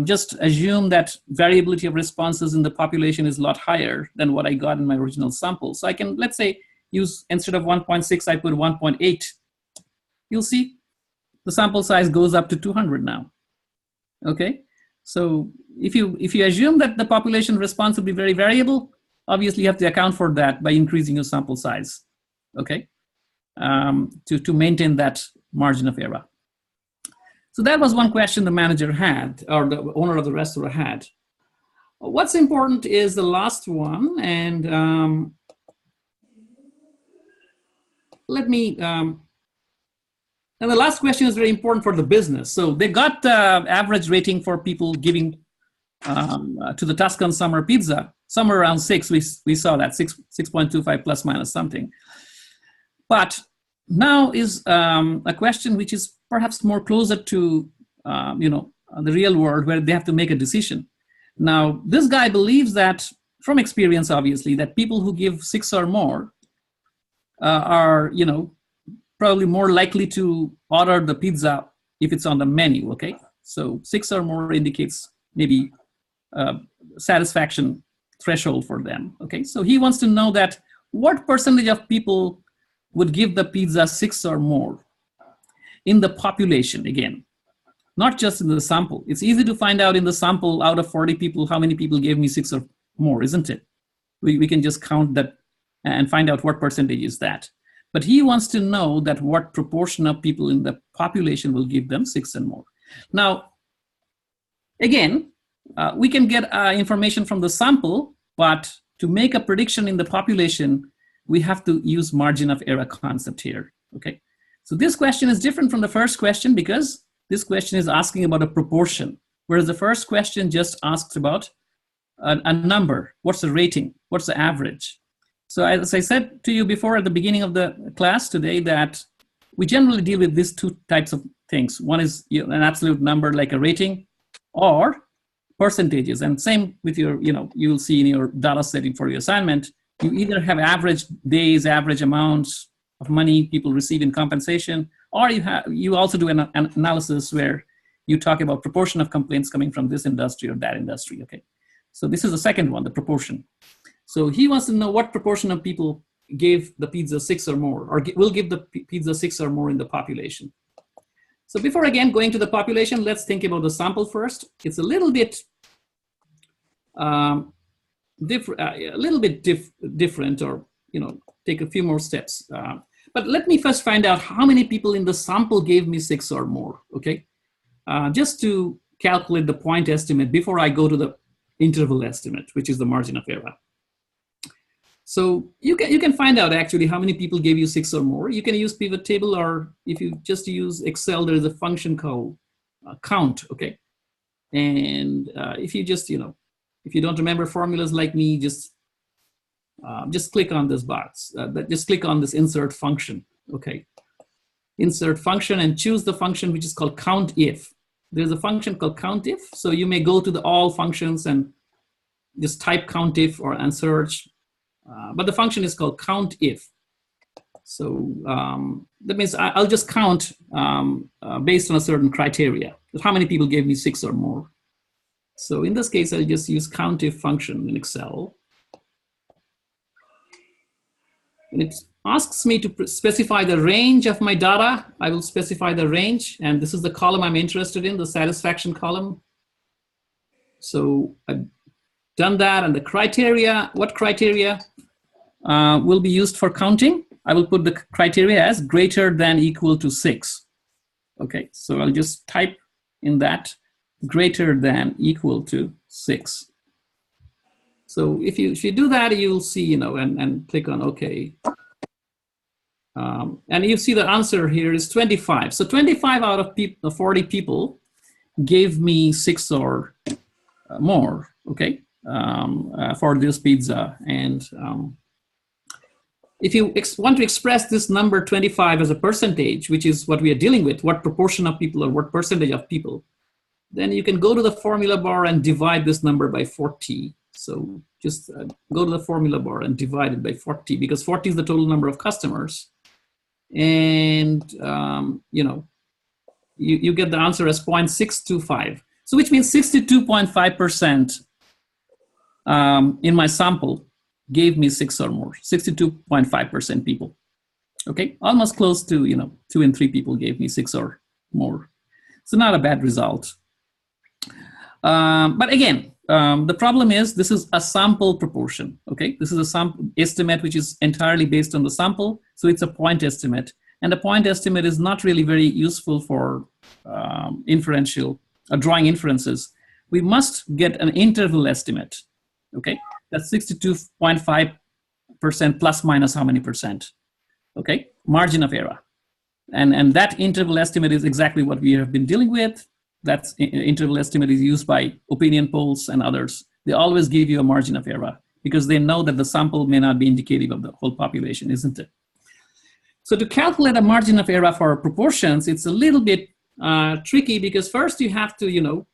just assume that variability of responses in the population is a lot higher than what I got in my original sample. So I can, let's say, use instead of 1.6, I put 1.8. You'll see the sample size goes up to 200 now. Okay, so if you assume that the population response will be very variable, obviously you have to account for that by increasing your sample size. Okay, to maintain that margin of error. So that was one question the manager had, or the owner of the restaurant had. What's important is the last one, and and the last question is very important for the business. So they got the average rating for people giving to the Tuscan Summer Pizza, somewhere around 6. We saw that 6.25 plus minus something. But now is a question which is perhaps more closer to the real world, where they have to make a decision. Now, this guy believes that, from experience, obviously, that people who give 6 or more are probably more likely to order the pizza if it's on the menu. Okay, so 6 or more indicates maybe satisfaction threshold for them. Okay, so he wants to know that what percentage of people would give the pizza 6 or more in the population, again, not just in the sample. It's easy to find out in the sample out of 40 people how many people gave me 6 or more, isn't it? We can just count that and find out what percentage is that. But he wants to know that what proportion of people in the population will give them 6 and more. Now, again, we can get information from the sample, but to make a prediction in the population, we have to use margin of error concept here, okay? So this question is different from the first question because this question is asking about a proportion, whereas the first question just asks about a number. What's the rating? What's the average? So as I said to you before at the beginning of the class today, that we generally deal with these 2 types of things. One is an absolute number like a rating, or percentages. And same with your, you'll see in your data setting for your assignment, you either have average days, average amounts of money people receive in compensation, or you also do an analysis where you talk about proportion of complaints coming from this industry or that industry, okay? So this is the second one, the proportion. So he wants to know what proportion of people gave the pizza 6 or more, or will give the pizza 6 or more in the population. So before again going to the population, let's think about the sample first. It's a little bit different, or take a few more steps. But let me first find out how many people in the sample gave me 6 or more. Okay, just to calculate the point estimate before I go to the interval estimate, which is the margin of error. So you can find out actually how many people gave you 6 or more. You can use pivot table, or if you just use Excel, there is a function called count. Okay, and if you just if you don't remember formulas like me, just click on this box. Just click on this insert function. Okay, insert function and choose the function which is called count if. There's a function called count if. So you may go to the all functions and just type count if and search. But the function is called count if. So that means I'll just count based on a certain criteria. How many people gave me 6 or more? So in this case, I'll just use count if function in Excel. And it asks me to specify the range of my data. I will specify the range, and this is the column I'm interested in, the satisfaction column. So I've done that, and the criteria, what criteria will be used for counting? I will put the criteria as greater than equal to 6. Okay, so I'll just type in that greater than equal to 6. So if you do that, you'll see, you know, and click on OK. And you see the answer here is 25. So 25 out of 40 people gave me 6 or more, okay, for this pizza. And if you want to express this number 25 as a percentage, which is what we are dealing with, what proportion of people or what percentage of people, then you can go to the formula bar and divide this number by 40. So just go to the formula bar and divide it by 40, because 40 is the total number of customers. And, you know, you get the answer as 0.625. So which means 62.5% in my sample gave me 6 or more, 62.5% people. Okay, almost close to, you know, 2 in 3 people gave me 6 or more. So not a bad result. But again, the problem is this is a sample proportion, okay? This is a sample estimate which is entirely based on the sample, so it's a point estimate. And the point estimate is not really very useful for inferential drawing inferences. We must get an interval estimate, okay? That's 62.5% plus minus how many percent, okay? Margin of error. And that interval estimate is exactly what we have been dealing with. That interval estimate is used by opinion polls and others. They always give you a margin of error because they know that the sample may not be indicative of the whole population, isn't it? So to calculate a margin of error for proportions, it's a little bit tricky because first you have to, you know,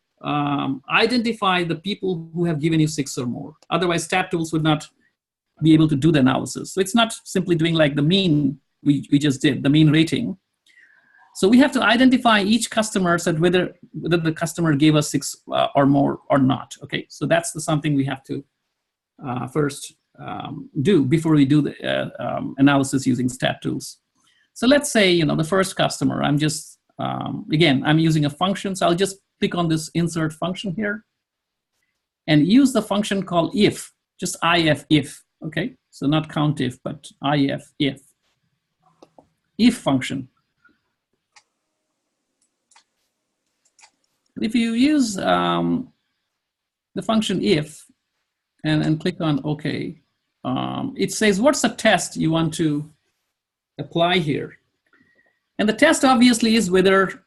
identify the people who have given you 6 or more. Otherwise, stat tools would not be able to do the analysis. So it's not simply doing like the mean we just did, the mean rating. So we have to identify each customer, so whether the customer gave us 6 or more or not. Okay, so that's something we have to first do before we do the analysis using stat tools. So let's say, you know, the first customer, I'm just, again, I'm using a function. So I'll just click on this insert function here and use the function called if, just if, okay? So not COUNTIF, but if function. If you use the function if and click on OK, it says what's the test you want to apply here. And the test obviously is whether,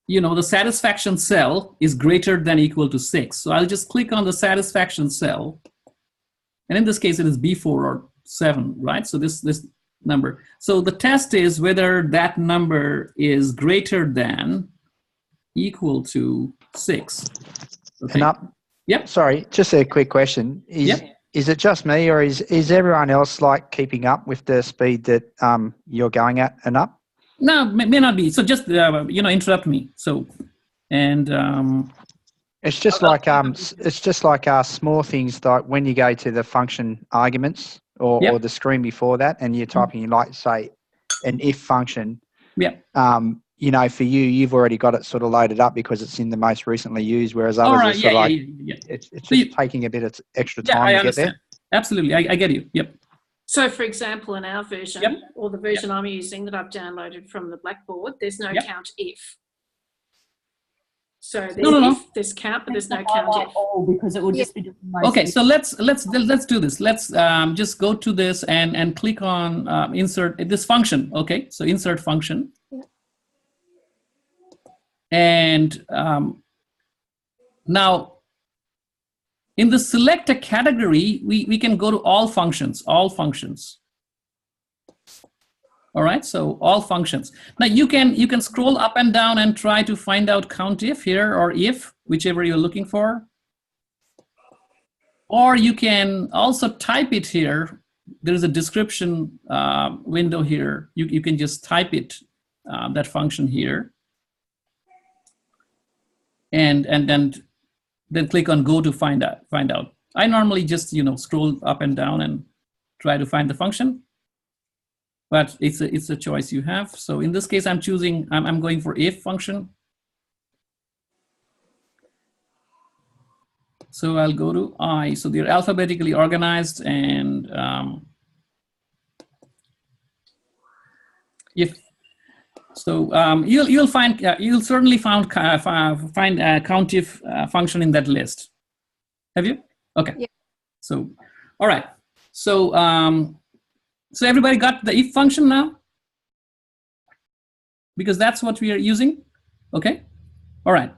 you know, the satisfaction cell is greater than equal to 6. So I'll just click on the satisfaction cell. And in this case, it is B4 or 7, right? So this number. So the test is whether that number is greater than equal to 6. Okay. Yep. Sorry, just a quick question. Is it just me, or is everyone else like keeping up with the speed that you're going at and up? No, may not be. So just you know, interrupt me. So, and it's just like small things like when you go to the function arguments or the screen before that, and you're typing like say an if function. Yeah. You know, for you've already got it sort of loaded up because it's in the most recently used, whereas others are sort of it's just taking a bit of extra time to get there. Absolutely, I get you. Yep. So, for example, in our version, or the version I'm using that I've downloaded from the Blackboard, there's no count if. So there's there's count, but there's no count if. Oh, because it would just be okay. So let's do this. Let's just go to this and click on insert this function. Okay, so insert function. And now, in the select a category, we can go to all functions. All right, so all functions. Now you can scroll up and down and try to find out COUNTIF here or if, whichever you're looking for. Or you can also type it here. There is a description window here. You can just type it, that function here. And then click on go to find out. I normally just, you know, scroll up and down and try to find the function, but it's a choice you have. So in this case, I'm going for if function. So I'll go to I. So they're alphabetically organized, and if So you'll certainly find a countif function in that list. Have you? Okay. Yeah. So, all right. So so everybody got the if function now? Because that's what we are using. Okay. All right.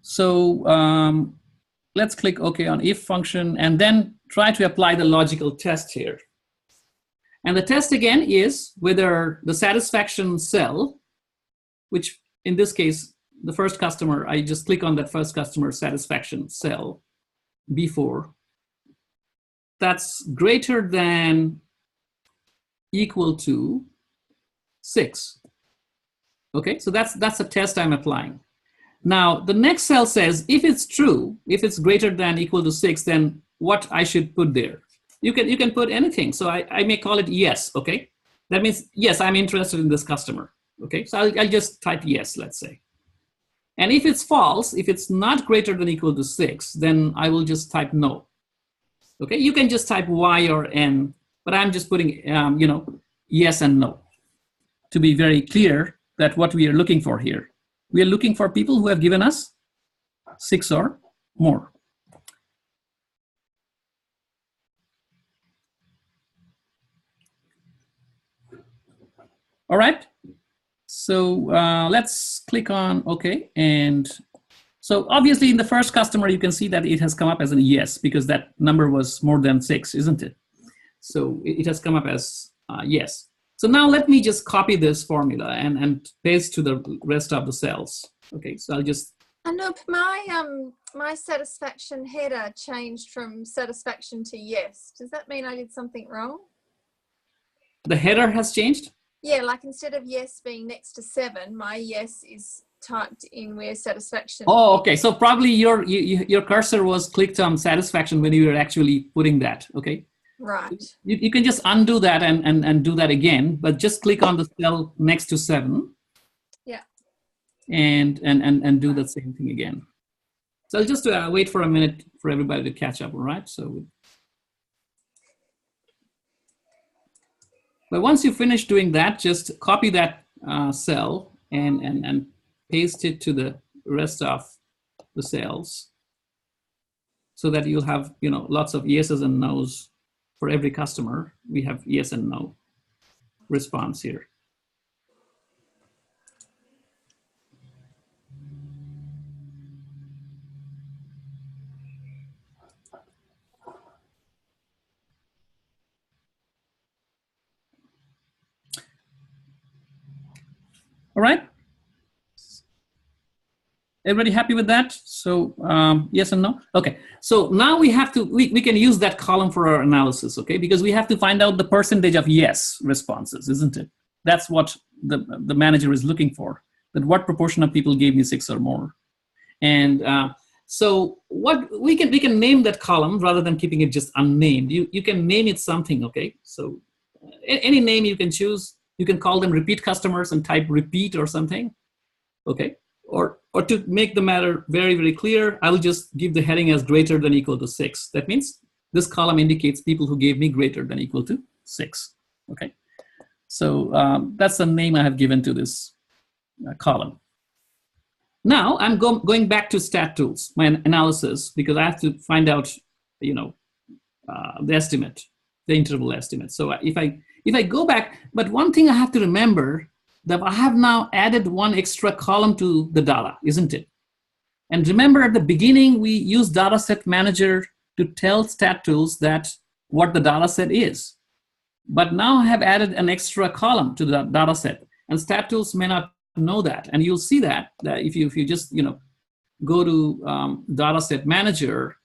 So let's click OK on if function and then try to apply the logical test here. And the test again is whether the satisfaction cell, which in this case, the first customer, I just click on that first customer satisfaction cell, B4, that's greater than equal to 6. Okay, so that's a test I'm applying. Now, the next cell says, if it's true, if it's greater than equal to 6, then what I should put there. You can put anything. So I may call it yes, okay? That means, yes, I'm interested in this customer, okay? So I'll just type yes, let's say. And if it's false, if it's not greater than equal to 6, then I will just type no, okay? You can just type Y or N, but I'm just putting, you know, yes and no to be very clear that what we are looking for here. We are looking for people who have given us 6 or more. All right, so let's click on OK. And so obviously in the first customer, you can see that it has come up as a yes, because that number was more than 6, isn't it? So it has come up as yes. So now let me just copy this formula and paste to the rest of the cells. Okay, so I'll just. Anup, my satisfaction header changed from satisfaction to yes. Does that mean I did something wrong? The header has changed? Yeah, like instead of yes being next to 7, my yes is typed in where satisfaction. Oh, okay. So probably your cursor was clicked on satisfaction when you were actually putting that. Okay. Right. You can just undo that and do that again, but just click on the cell next to 7. Yeah. And do the same thing again. So I'll just wait for a minute for everybody to catch up. All right. So. But once you finish doing that, just copy that cell and paste it to the rest of the cells so that you'll have, you know, lots of yeses and nos for every customer. We have yes and no response here. All right. Everybody happy with that? So yes and no? Okay, so now we have to, we can use that column for our analysis, okay? Because we have to find out the percentage of yes responses, isn't it? That's what the manager is looking for, that what proportion of people gave me 6 or more. And so what we can name that column rather than keeping it just unnamed. You can name it something, okay? So any name you can choose. You can call them repeat customers and type repeat or something, okay? Or to make the matter very, very clear, I will just give the heading as greater than equal to 6. That means this column indicates people who gave me greater than equal to 6, okay? So that's the name I have given to this column. Now I'm going back to stat tools, my analysis, because I have to find out, you know, the estimate, the interval estimate. So if I go back, but one thing I have to remember that I have now added one extra column to the data, isn't it? And remember at the beginning, we used Dataset Manager to tell stat tools that what the data set is. But now I have added an extra column to the data set, and stat tools may not know that. And you'll see that if you just, you know, go to Dataset Manager,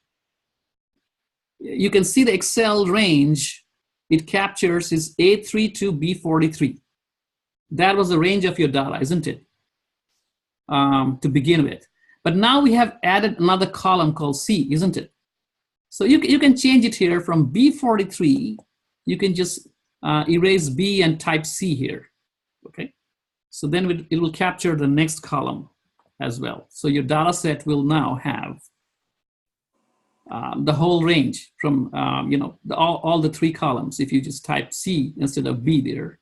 you can see the Excel range it captures is A3 to B43. That was the range of your data, isn't it? To begin with. But now we have added another column called C, isn't it? So you can change it here from B43. You can just erase B and type C here, okay? So then it will capture the next column as well. So your data set will now have the whole range from, all the 3 columns if you just type C instead of B there.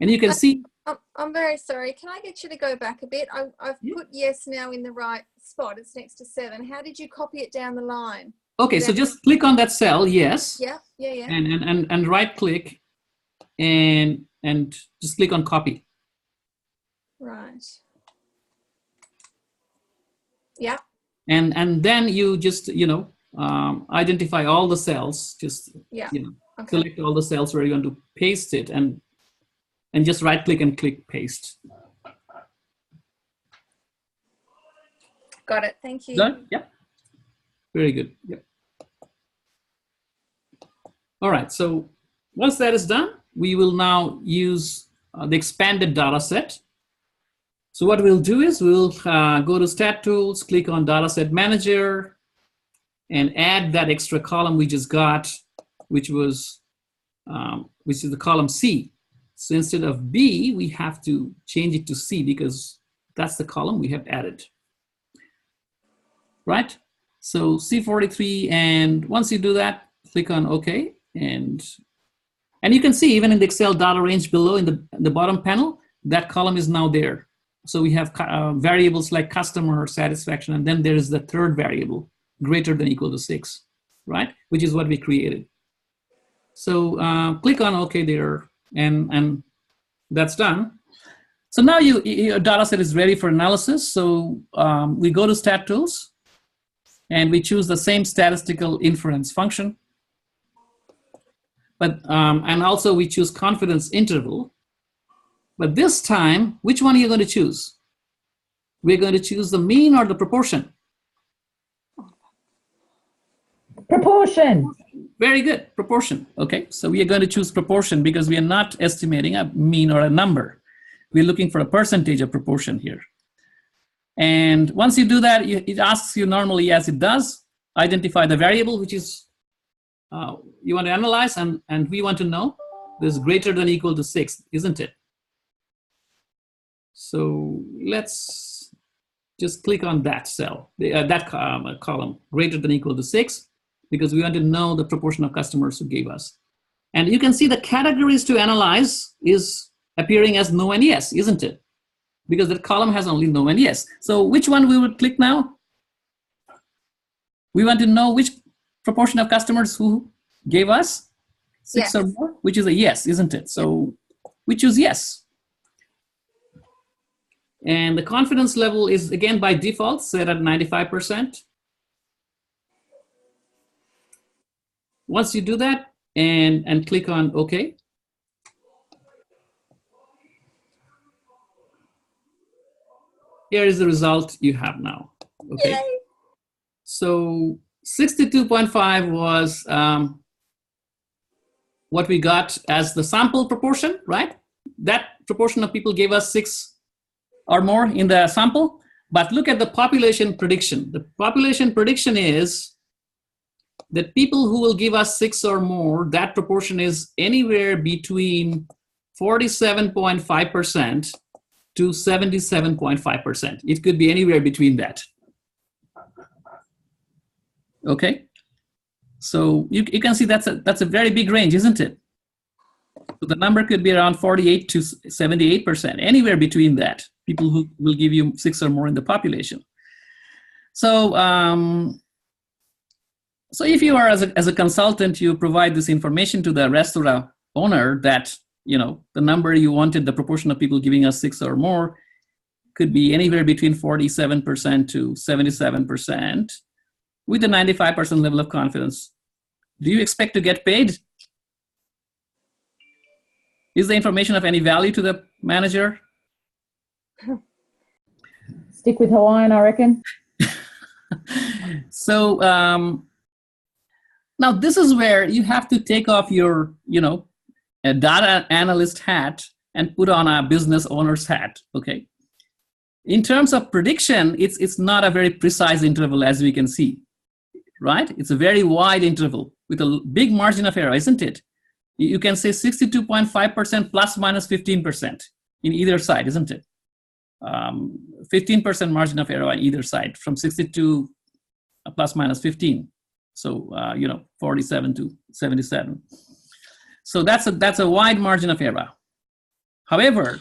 And you can see I'm very sorry. Can I get you to go back a bit? I've put yes now in the right spot. It's next to 7. How did you copy it down the line? Okay, so just click on that cell, yes. Yeah. And right click and just click on copy. Right. Yeah. And then you just, identify all the cells, just, select all the cells where you want to paste it and just right click and click paste. Got it. Thank you. Done? Yeah. Very good. Yep. All right. So once that is done, we will now use the expanded data set. So what we'll do is we'll go to Stat Tools, click on Dataset Manager, and add that extra column we just got, which is the column C. So instead of B, we have to change it to C because that's the column we have added. Right? So C43, and once you do that, click on OK. And you can see even in the Excel data range below in the bottom panel, that column is now there. So we have variables like customer satisfaction, and then there is the third variable, greater than equal to 6, right? Which is what we created. So click on OK there, and that's done. So now your data set is ready for analysis. So we go to Stat Tools, and we choose the same statistical inference function. But and also we choose confidence interval. But this time, which one are you going to choose? We're going to choose the mean or the proportion? Proportion. Very good, proportion. Okay, so we are going to choose proportion because we are not estimating a mean or a number. We're looking for a percentage of proportion here. And once you do that, it asks you normally, as it does, identify the variable, which is you want to analyze, and we want to know this greater than equal to 6, isn't it? So let's just click on that cell, that column, greater than equal to 6, because we want to know the proportion of customers who gave us. And you can see the categories to analyze is appearing as no and yes, isn't it? Because that column has only no and yes. So which one we would click now? We want to know which proportion of customers who gave us 6 or more, which is a yes, isn't it? So we choose yes. And the confidence level is, again, by default, set at 95%. Once you do that and click on OK, here is the result you have now. Okay. Yay. So 62.5 was what we got as the sample proportion, right? That proportion of people gave us 6 or more in the sample. But look at the population prediction. The population prediction is that people who will give us 6 or more, that proportion is anywhere between 47.5% to 77.5%. It could be anywhere between that. Okay, so you can see that's a very big range, isn't it? So the number could be around 48 to 78%, anywhere between that. People who will give you 6 or more in the population. So so if you are as a consultant, you provide this information to the restaurant owner that the number you wanted, the proportion of people giving us 6 or more, could be anywhere between 47% to 77%. With a 95% level of confidence. Do you expect to get paid? Is the information of any value to the manager? Stick with Hawaiian, I reckon. So now this is where you have to take off your, a data analyst hat and put on a business owner's hat, okay? In terms of prediction, it's not a very precise interval, as we can see. Right? It's a very wide interval with a big margin of error, isn't it? You can say 62.5% plus minus 15% in either side, isn't it? 15% margin of error on either side, from 62 plus minus 15. So 47 to 77. So that's a wide margin of error. However,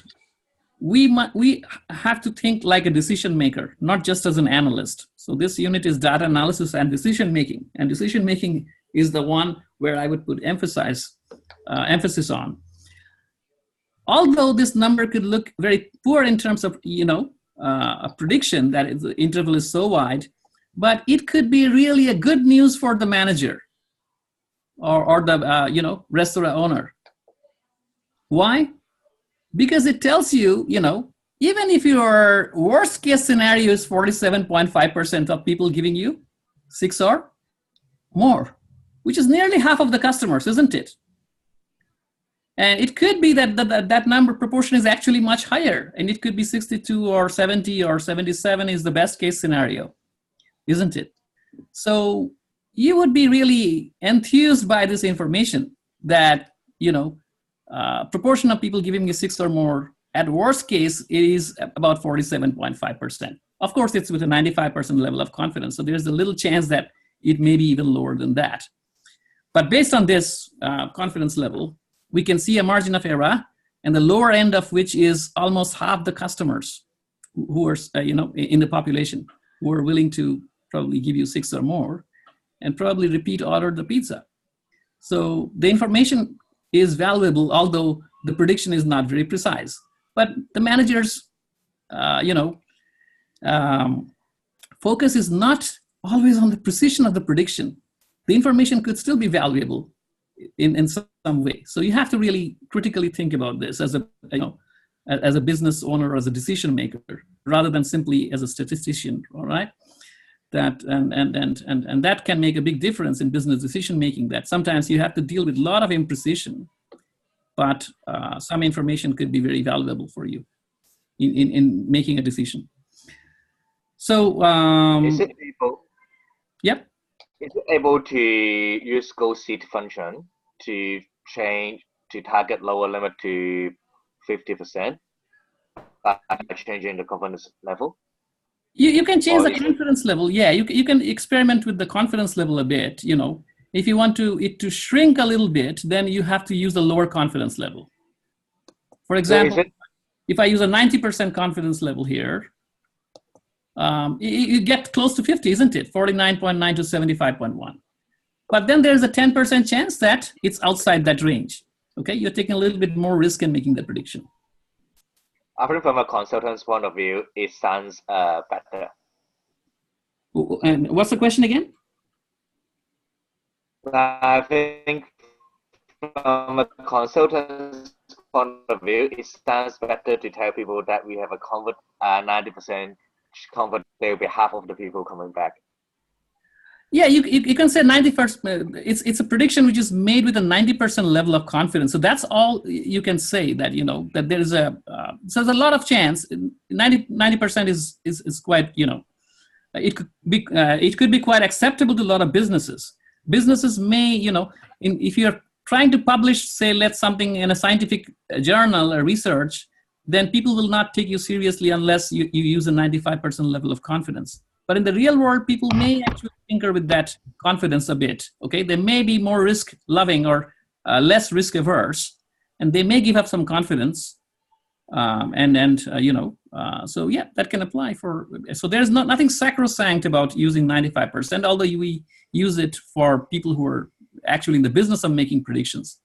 we have to think like a decision maker, not just as an analyst. So this unit is data analysis and decision making. And decision making is the one where I would put emphasis on. Although this number could look very poor in terms of, a prediction that the interval is so wide, but it could be really a good news for the manager or the, restaurant owner. Why? Because it tells you, even if your worst case scenario is 47.5% of people giving you 6 or more, which is nearly half of the customers, isn't it? And it could be that that number proportion is actually much higher, and it could be 62 or 70 or 77 is the best case scenario, isn't it? So you would be really enthused by this information that, proportion of people giving you 6 or more, at worst case, it is about 47.5%. Of course, it's with a 95% level of confidence. So there's a little chance that it may be even lower than that. But based on this confidence level, we can see a margin of error, and the lower end of which is almost half the customers who are, in the population, who are willing to probably give you 6 or more and probably repeat order the pizza. So the information is valuable, although the prediction is not very precise. But the manager's, focus is not always on the precision of the prediction. The information could still be valuable in some way. So you have to really critically think about this as a business owner, as a decision maker, rather than simply as a statistician. All right, that and that can make a big difference in business decision making. That sometimes you have to deal with a lot of imprecision, but some information could be very valuable for you in making a decision. So is it able? Yep. Is it able to use GSZ function to change to target lower limit to 50% by changing the confidence level? You can change the confidence level. Yeah, you can experiment with the confidence level a bit. If you want it to shrink a little bit, then you have to use a lower confidence level. For example, if I use a 90% confidence level here, you get close to 50, isn't it? 49.9 to 75.1. But then there's a 10% chance that it's outside that range. Okay, you're taking a little bit more risk in making the prediction. I think from a consultant's point of view, it sounds better. And what's the question again? I think from a consultant's point of view, it sounds better to tell people that we have a 90% comfort there will be half of the people coming back. Yeah, you can say 91st. It's a prediction which is made with a 90% level of confidence. So that's all you can say, that that there is so there's a lot of chance. 90% is quite it could be quite acceptable to a lot of businesses. Businesses may if you're trying to publish, say, something in a scientific journal or research, then people will not take you seriously unless you use a 95% level of confidence. But in the real world, people may actually tinker with that confidence a bit. Okay, they may be more risk-loving or less risk-averse, and they may give up some confidence. So yeah, that can apply for. So there's nothing sacrosanct about using 95%, although we use it for people who are actually in the business of making predictions.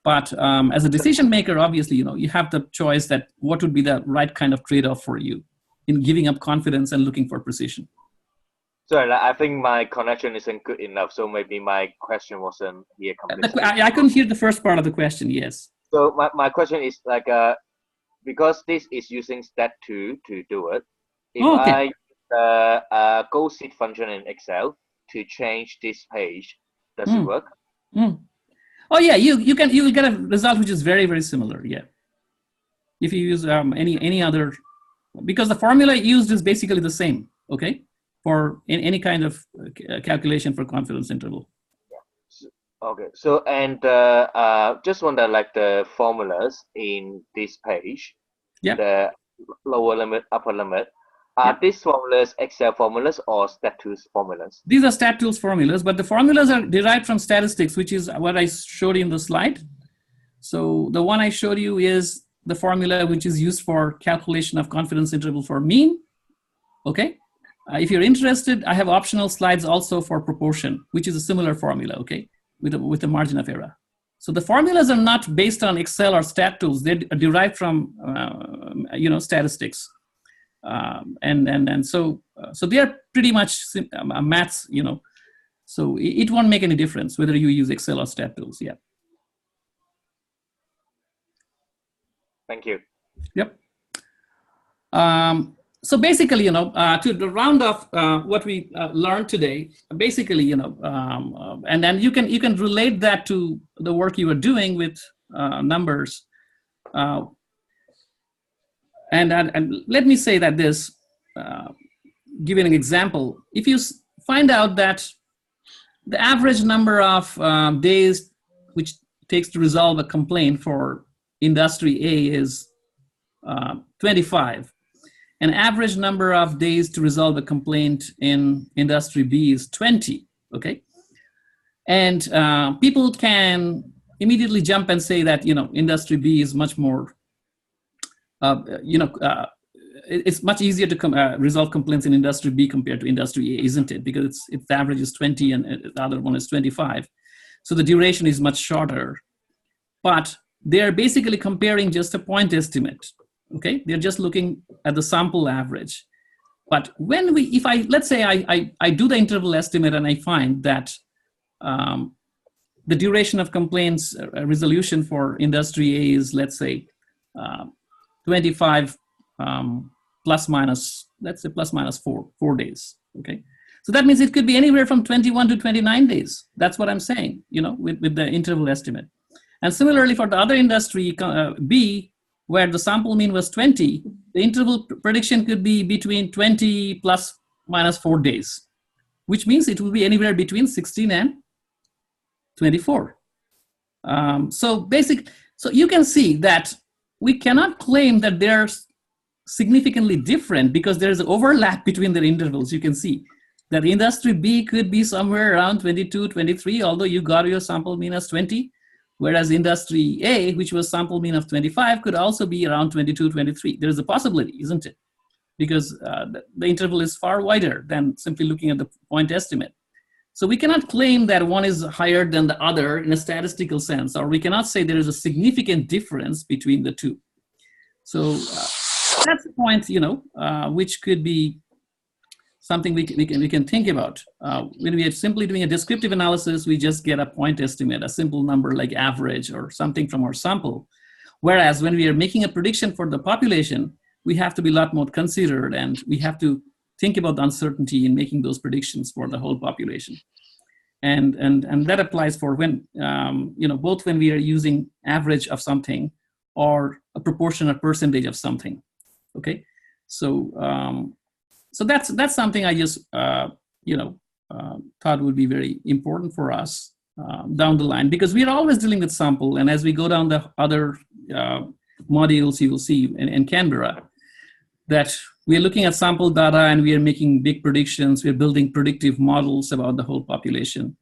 But as a decision maker, obviously, you have the choice that what would be the right kind of trade-off for you in giving up confidence and looking for precision. Sorry, I think my connection isn't good enough, so maybe my question wasn't here. I couldn't hear the first part of the question, yes. So my question is because this is using stat2 to do it, if I use the GSZ function in Excel to change this page, does it work? Oh yeah, you will get a result which is very, very similar. Yeah, if you use any other, because the formula used is basically the same. Okay, for any kind of calculation for confidence interval. Okay, so and just wonder the formulas in this page, the lower limit, upper limit. Are these formulas Excel formulas or stat2's formulas? These are stat2's formulas, but the formulas are derived from statistics, which is what I showed you in the slide. So the one I showed you is the formula which is used for calculation of confidence interval for mean. Okay. If you're interested, I have optional slides also for proportion, which is a similar formula, okay, with a margin of error. So the formulas are not based on Excel or stat tools. They're derived from, statistics. So they are pretty much maths, so it won't make any difference whether you use Excel or stat tools. Yeah. Thank you. Yep. So basically, to round off what we learned today, basically, and then you can relate that to the work you are doing with numbers. And let me say that this, give you an example. If you find out that the average number of days which takes to resolve a complaint for industry A is 25, an average number of days to resolve a complaint in industry B is 20, okay? And people can immediately jump and say that, industry B is much more, it's much easier to resolve complaints in industry B compared to industry A, isn't it? Because its average is 20 and the other one is 25. So the duration is much shorter. But they're basically comparing just a point estimate. Okay, they're just looking at the sample average. But when let's say I do the interval estimate and I find that the duration of complaints resolution for industry A is, let's say, 25 plus minus, let's say plus minus 4 days. Okay, so that means it could be anywhere from 21 to 29 days. That's what I'm saying, with the interval estimate. And similarly for the other industry B, where the sample mean was 20, the interval prediction could be between 20 plus minus 4 days, which means it will be anywhere between 16 and 24. So you can see that we cannot claim that they're significantly different because there's an overlap between their intervals. You can see that industry B could be somewhere around 22, 23, although you got your sample mean as 20. Whereas industry A, which was sample mean of 25, could also be around 22, 23. There's a possibility, isn't it? Because the interval is far wider than simply looking at the point estimate. So we cannot claim that one is higher than the other in a statistical sense, or we cannot say there is a significant difference between the two. So that's the point, which could be something we can think about. When we are simply doing a descriptive analysis, we just get a point estimate, a simple number like average or something from our sample. Whereas when we are making a prediction for the population, we have to be a lot more considered and we have to think about the uncertainty in making those predictions for the whole population. And that applies for when, both when we are using average of something or a proportion or percentage of something, okay? So that's something I just, thought would be very important for us down the line, because we are always dealing with sample. And as we go down the other modules, you will see in Canberra that we are looking at sample data and we are making big predictions. We are building predictive models about the whole population.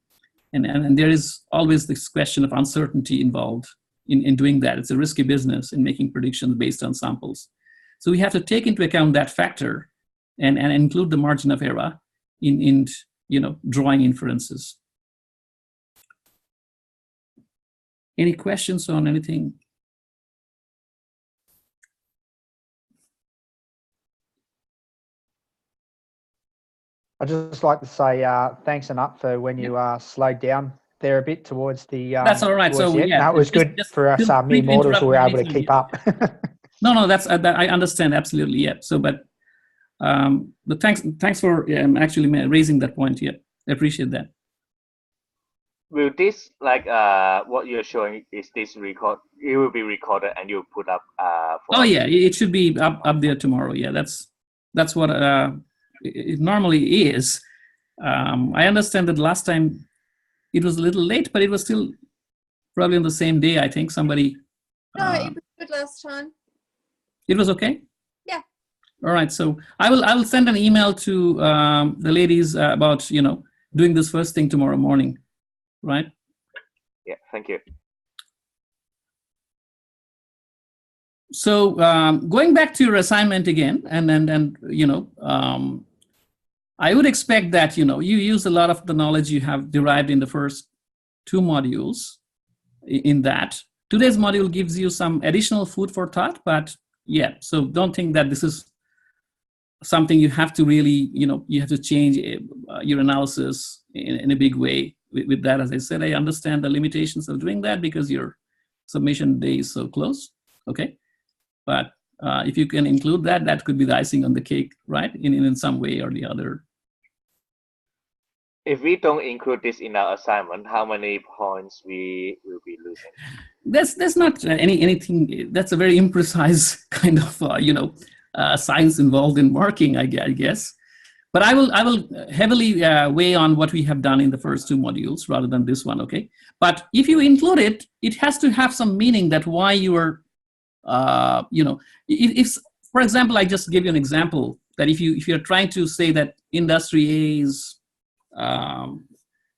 And there is always this question of uncertainty involved in doing that. It's a risky business in making predictions based on samples. So we have to take into account that factor and include the margin of error in drawing inferences. Any questions on anything? I'd just like to say thanks enough for when you slowed down there a bit towards the. That's all right. So yeah, no, it was good for us mere mortals who were able to keep up. No, that's I understand absolutely. Yeah. So, but thanks for actually raising that point. Yeah, I appreciate that. Will this, like what you're showing, is this record? It will be recorded and you'll put up. Oh yeah, it should be up there tomorrow. Yeah, that's what it normally is. I understand that last time it was a little late, but it was still probably on the same day. I think somebody. No, it was good last time. It was okay. Yeah. All right, so I will send an email to the ladies about doing this first thing tomorrow morning, right? Yeah, thank you. So going back to your assignment again, and I would expect that you use a lot of the knowledge you have derived in the first 2 modules in that. Today's module gives you some additional food for thought, but yeah, so don't think that this is something you have to really, you have to change your analysis in a big way with that. As I said, I understand the limitations of doing that because your submission day is so close, okay? But if you can include that, that could be the icing on the cake, right? In some way or the other. If we don't include this in our assignment, how many points we will be losing? There's not anything. That's a very imprecise kind of science involved in marking, I guess. But I will heavily weigh on what we have done in the first 2 modules rather than this one, okay? But if you include it, it has to have some meaning that why you are, if for example, I just give you an example that if you're trying to say that industry A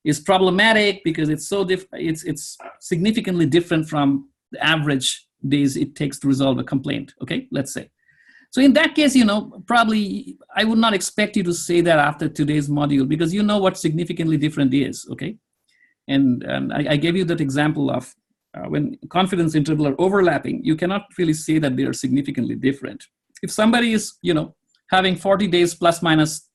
is problematic because it's so it's significantly different from the average days it takes to resolve a complaint, okay, let's say. So in that case, probably I would not expect you to say that after today's module because you know what significantly different is, okay? And I gave you that example of when confidence interval are overlapping, you cannot really say that they are significantly different. If somebody is, having 40 days plus minus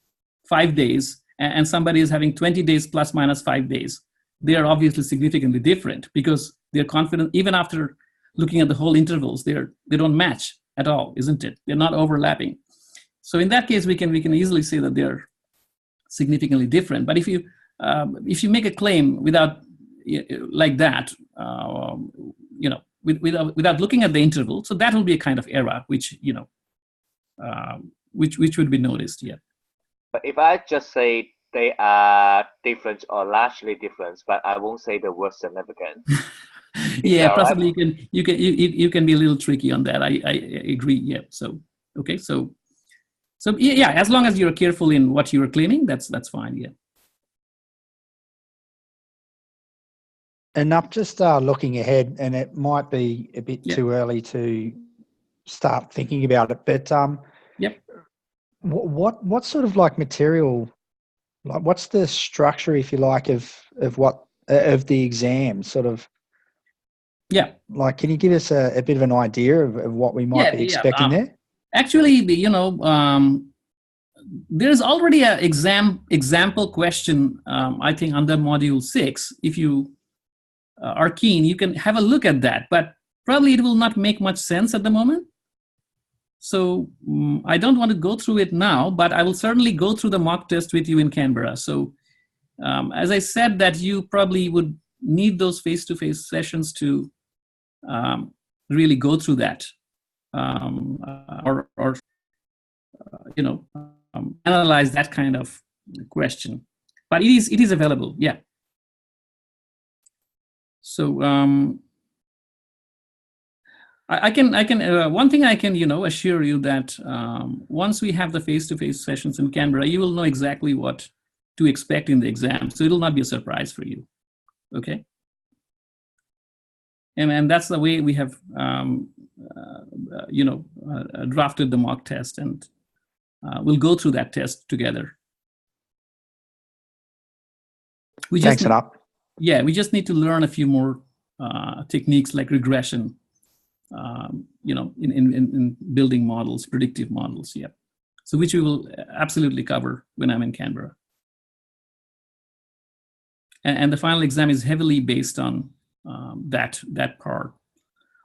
5 days, and somebody is having 20 days plus minus 5 days, they are obviously significantly different because they're confident, even after looking at the whole intervals, they don't match at all, isn't it? They're not overlapping. So in that case, we can easily say that they're significantly different. But if you make a claim without like that, without looking at the interval, so that will be a kind of error, which which would be noticed. Yeah. But if I just say they are different or largely different, but I won't say the word significant. Yeah, possibly right? you can be a little tricky on that. I agree. Yeah. So okay. So yeah, as long as you're careful in what you're claiming, that's fine. Yeah. And I'm just looking ahead, and it might be a bit too early to start thinking about it, but yep. What sort of like material, like what's the structure, if you like, of the exam sort of? Yeah. Like, can you give us a bit of an idea of what we might be expecting there? Actually, there's already an example question, I think, under module 6. If you are keen, you can have a look at that, but probably it will not make much sense at the moment. So I don't want to go through it now, but I will certainly go through the mock test with you in Canberra. So as I said, that you probably would need those face-to-face sessions to really go through that or analyze that kind of question. But it is available, yeah. So I can one thing I can assure you that once we have the face-to-face sessions in Canberra, you will know exactly what to expect in the exam. So it will not be a surprise for you. Okay. And that's the way we have drafted the mock test, and we'll go through that test together. Thanks it up. Yeah, we just need to learn a few more techniques like regression. In building models, predictive models, yeah. So which we will absolutely cover when I'm in Canberra. And the final exam is heavily based on that part.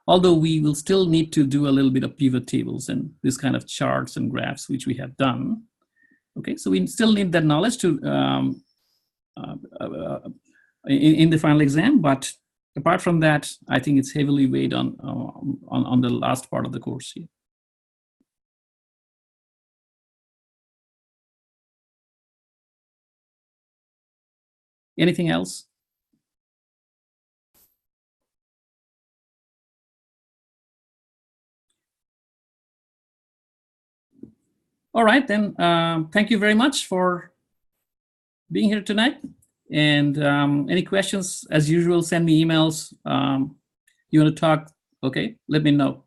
Although we will still need to do a little bit of pivot tables and this kind of charts and graphs, which we have done. Okay, so we still need that knowledge to in the final exam, but apart from that, I think it's heavily weighed on the last part of the course here. Anything else? All right, then. Thank you very much for being here tonight. And any questions, as usual, send me emails. You want to talk? Okay, let me know.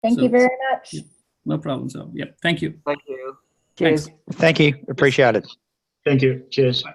Thank you very much. Yeah, no problem. So, yeah, thank you. Thank you. Cheers. Thank you. Appreciate it. Thank you. Cheers. Bye.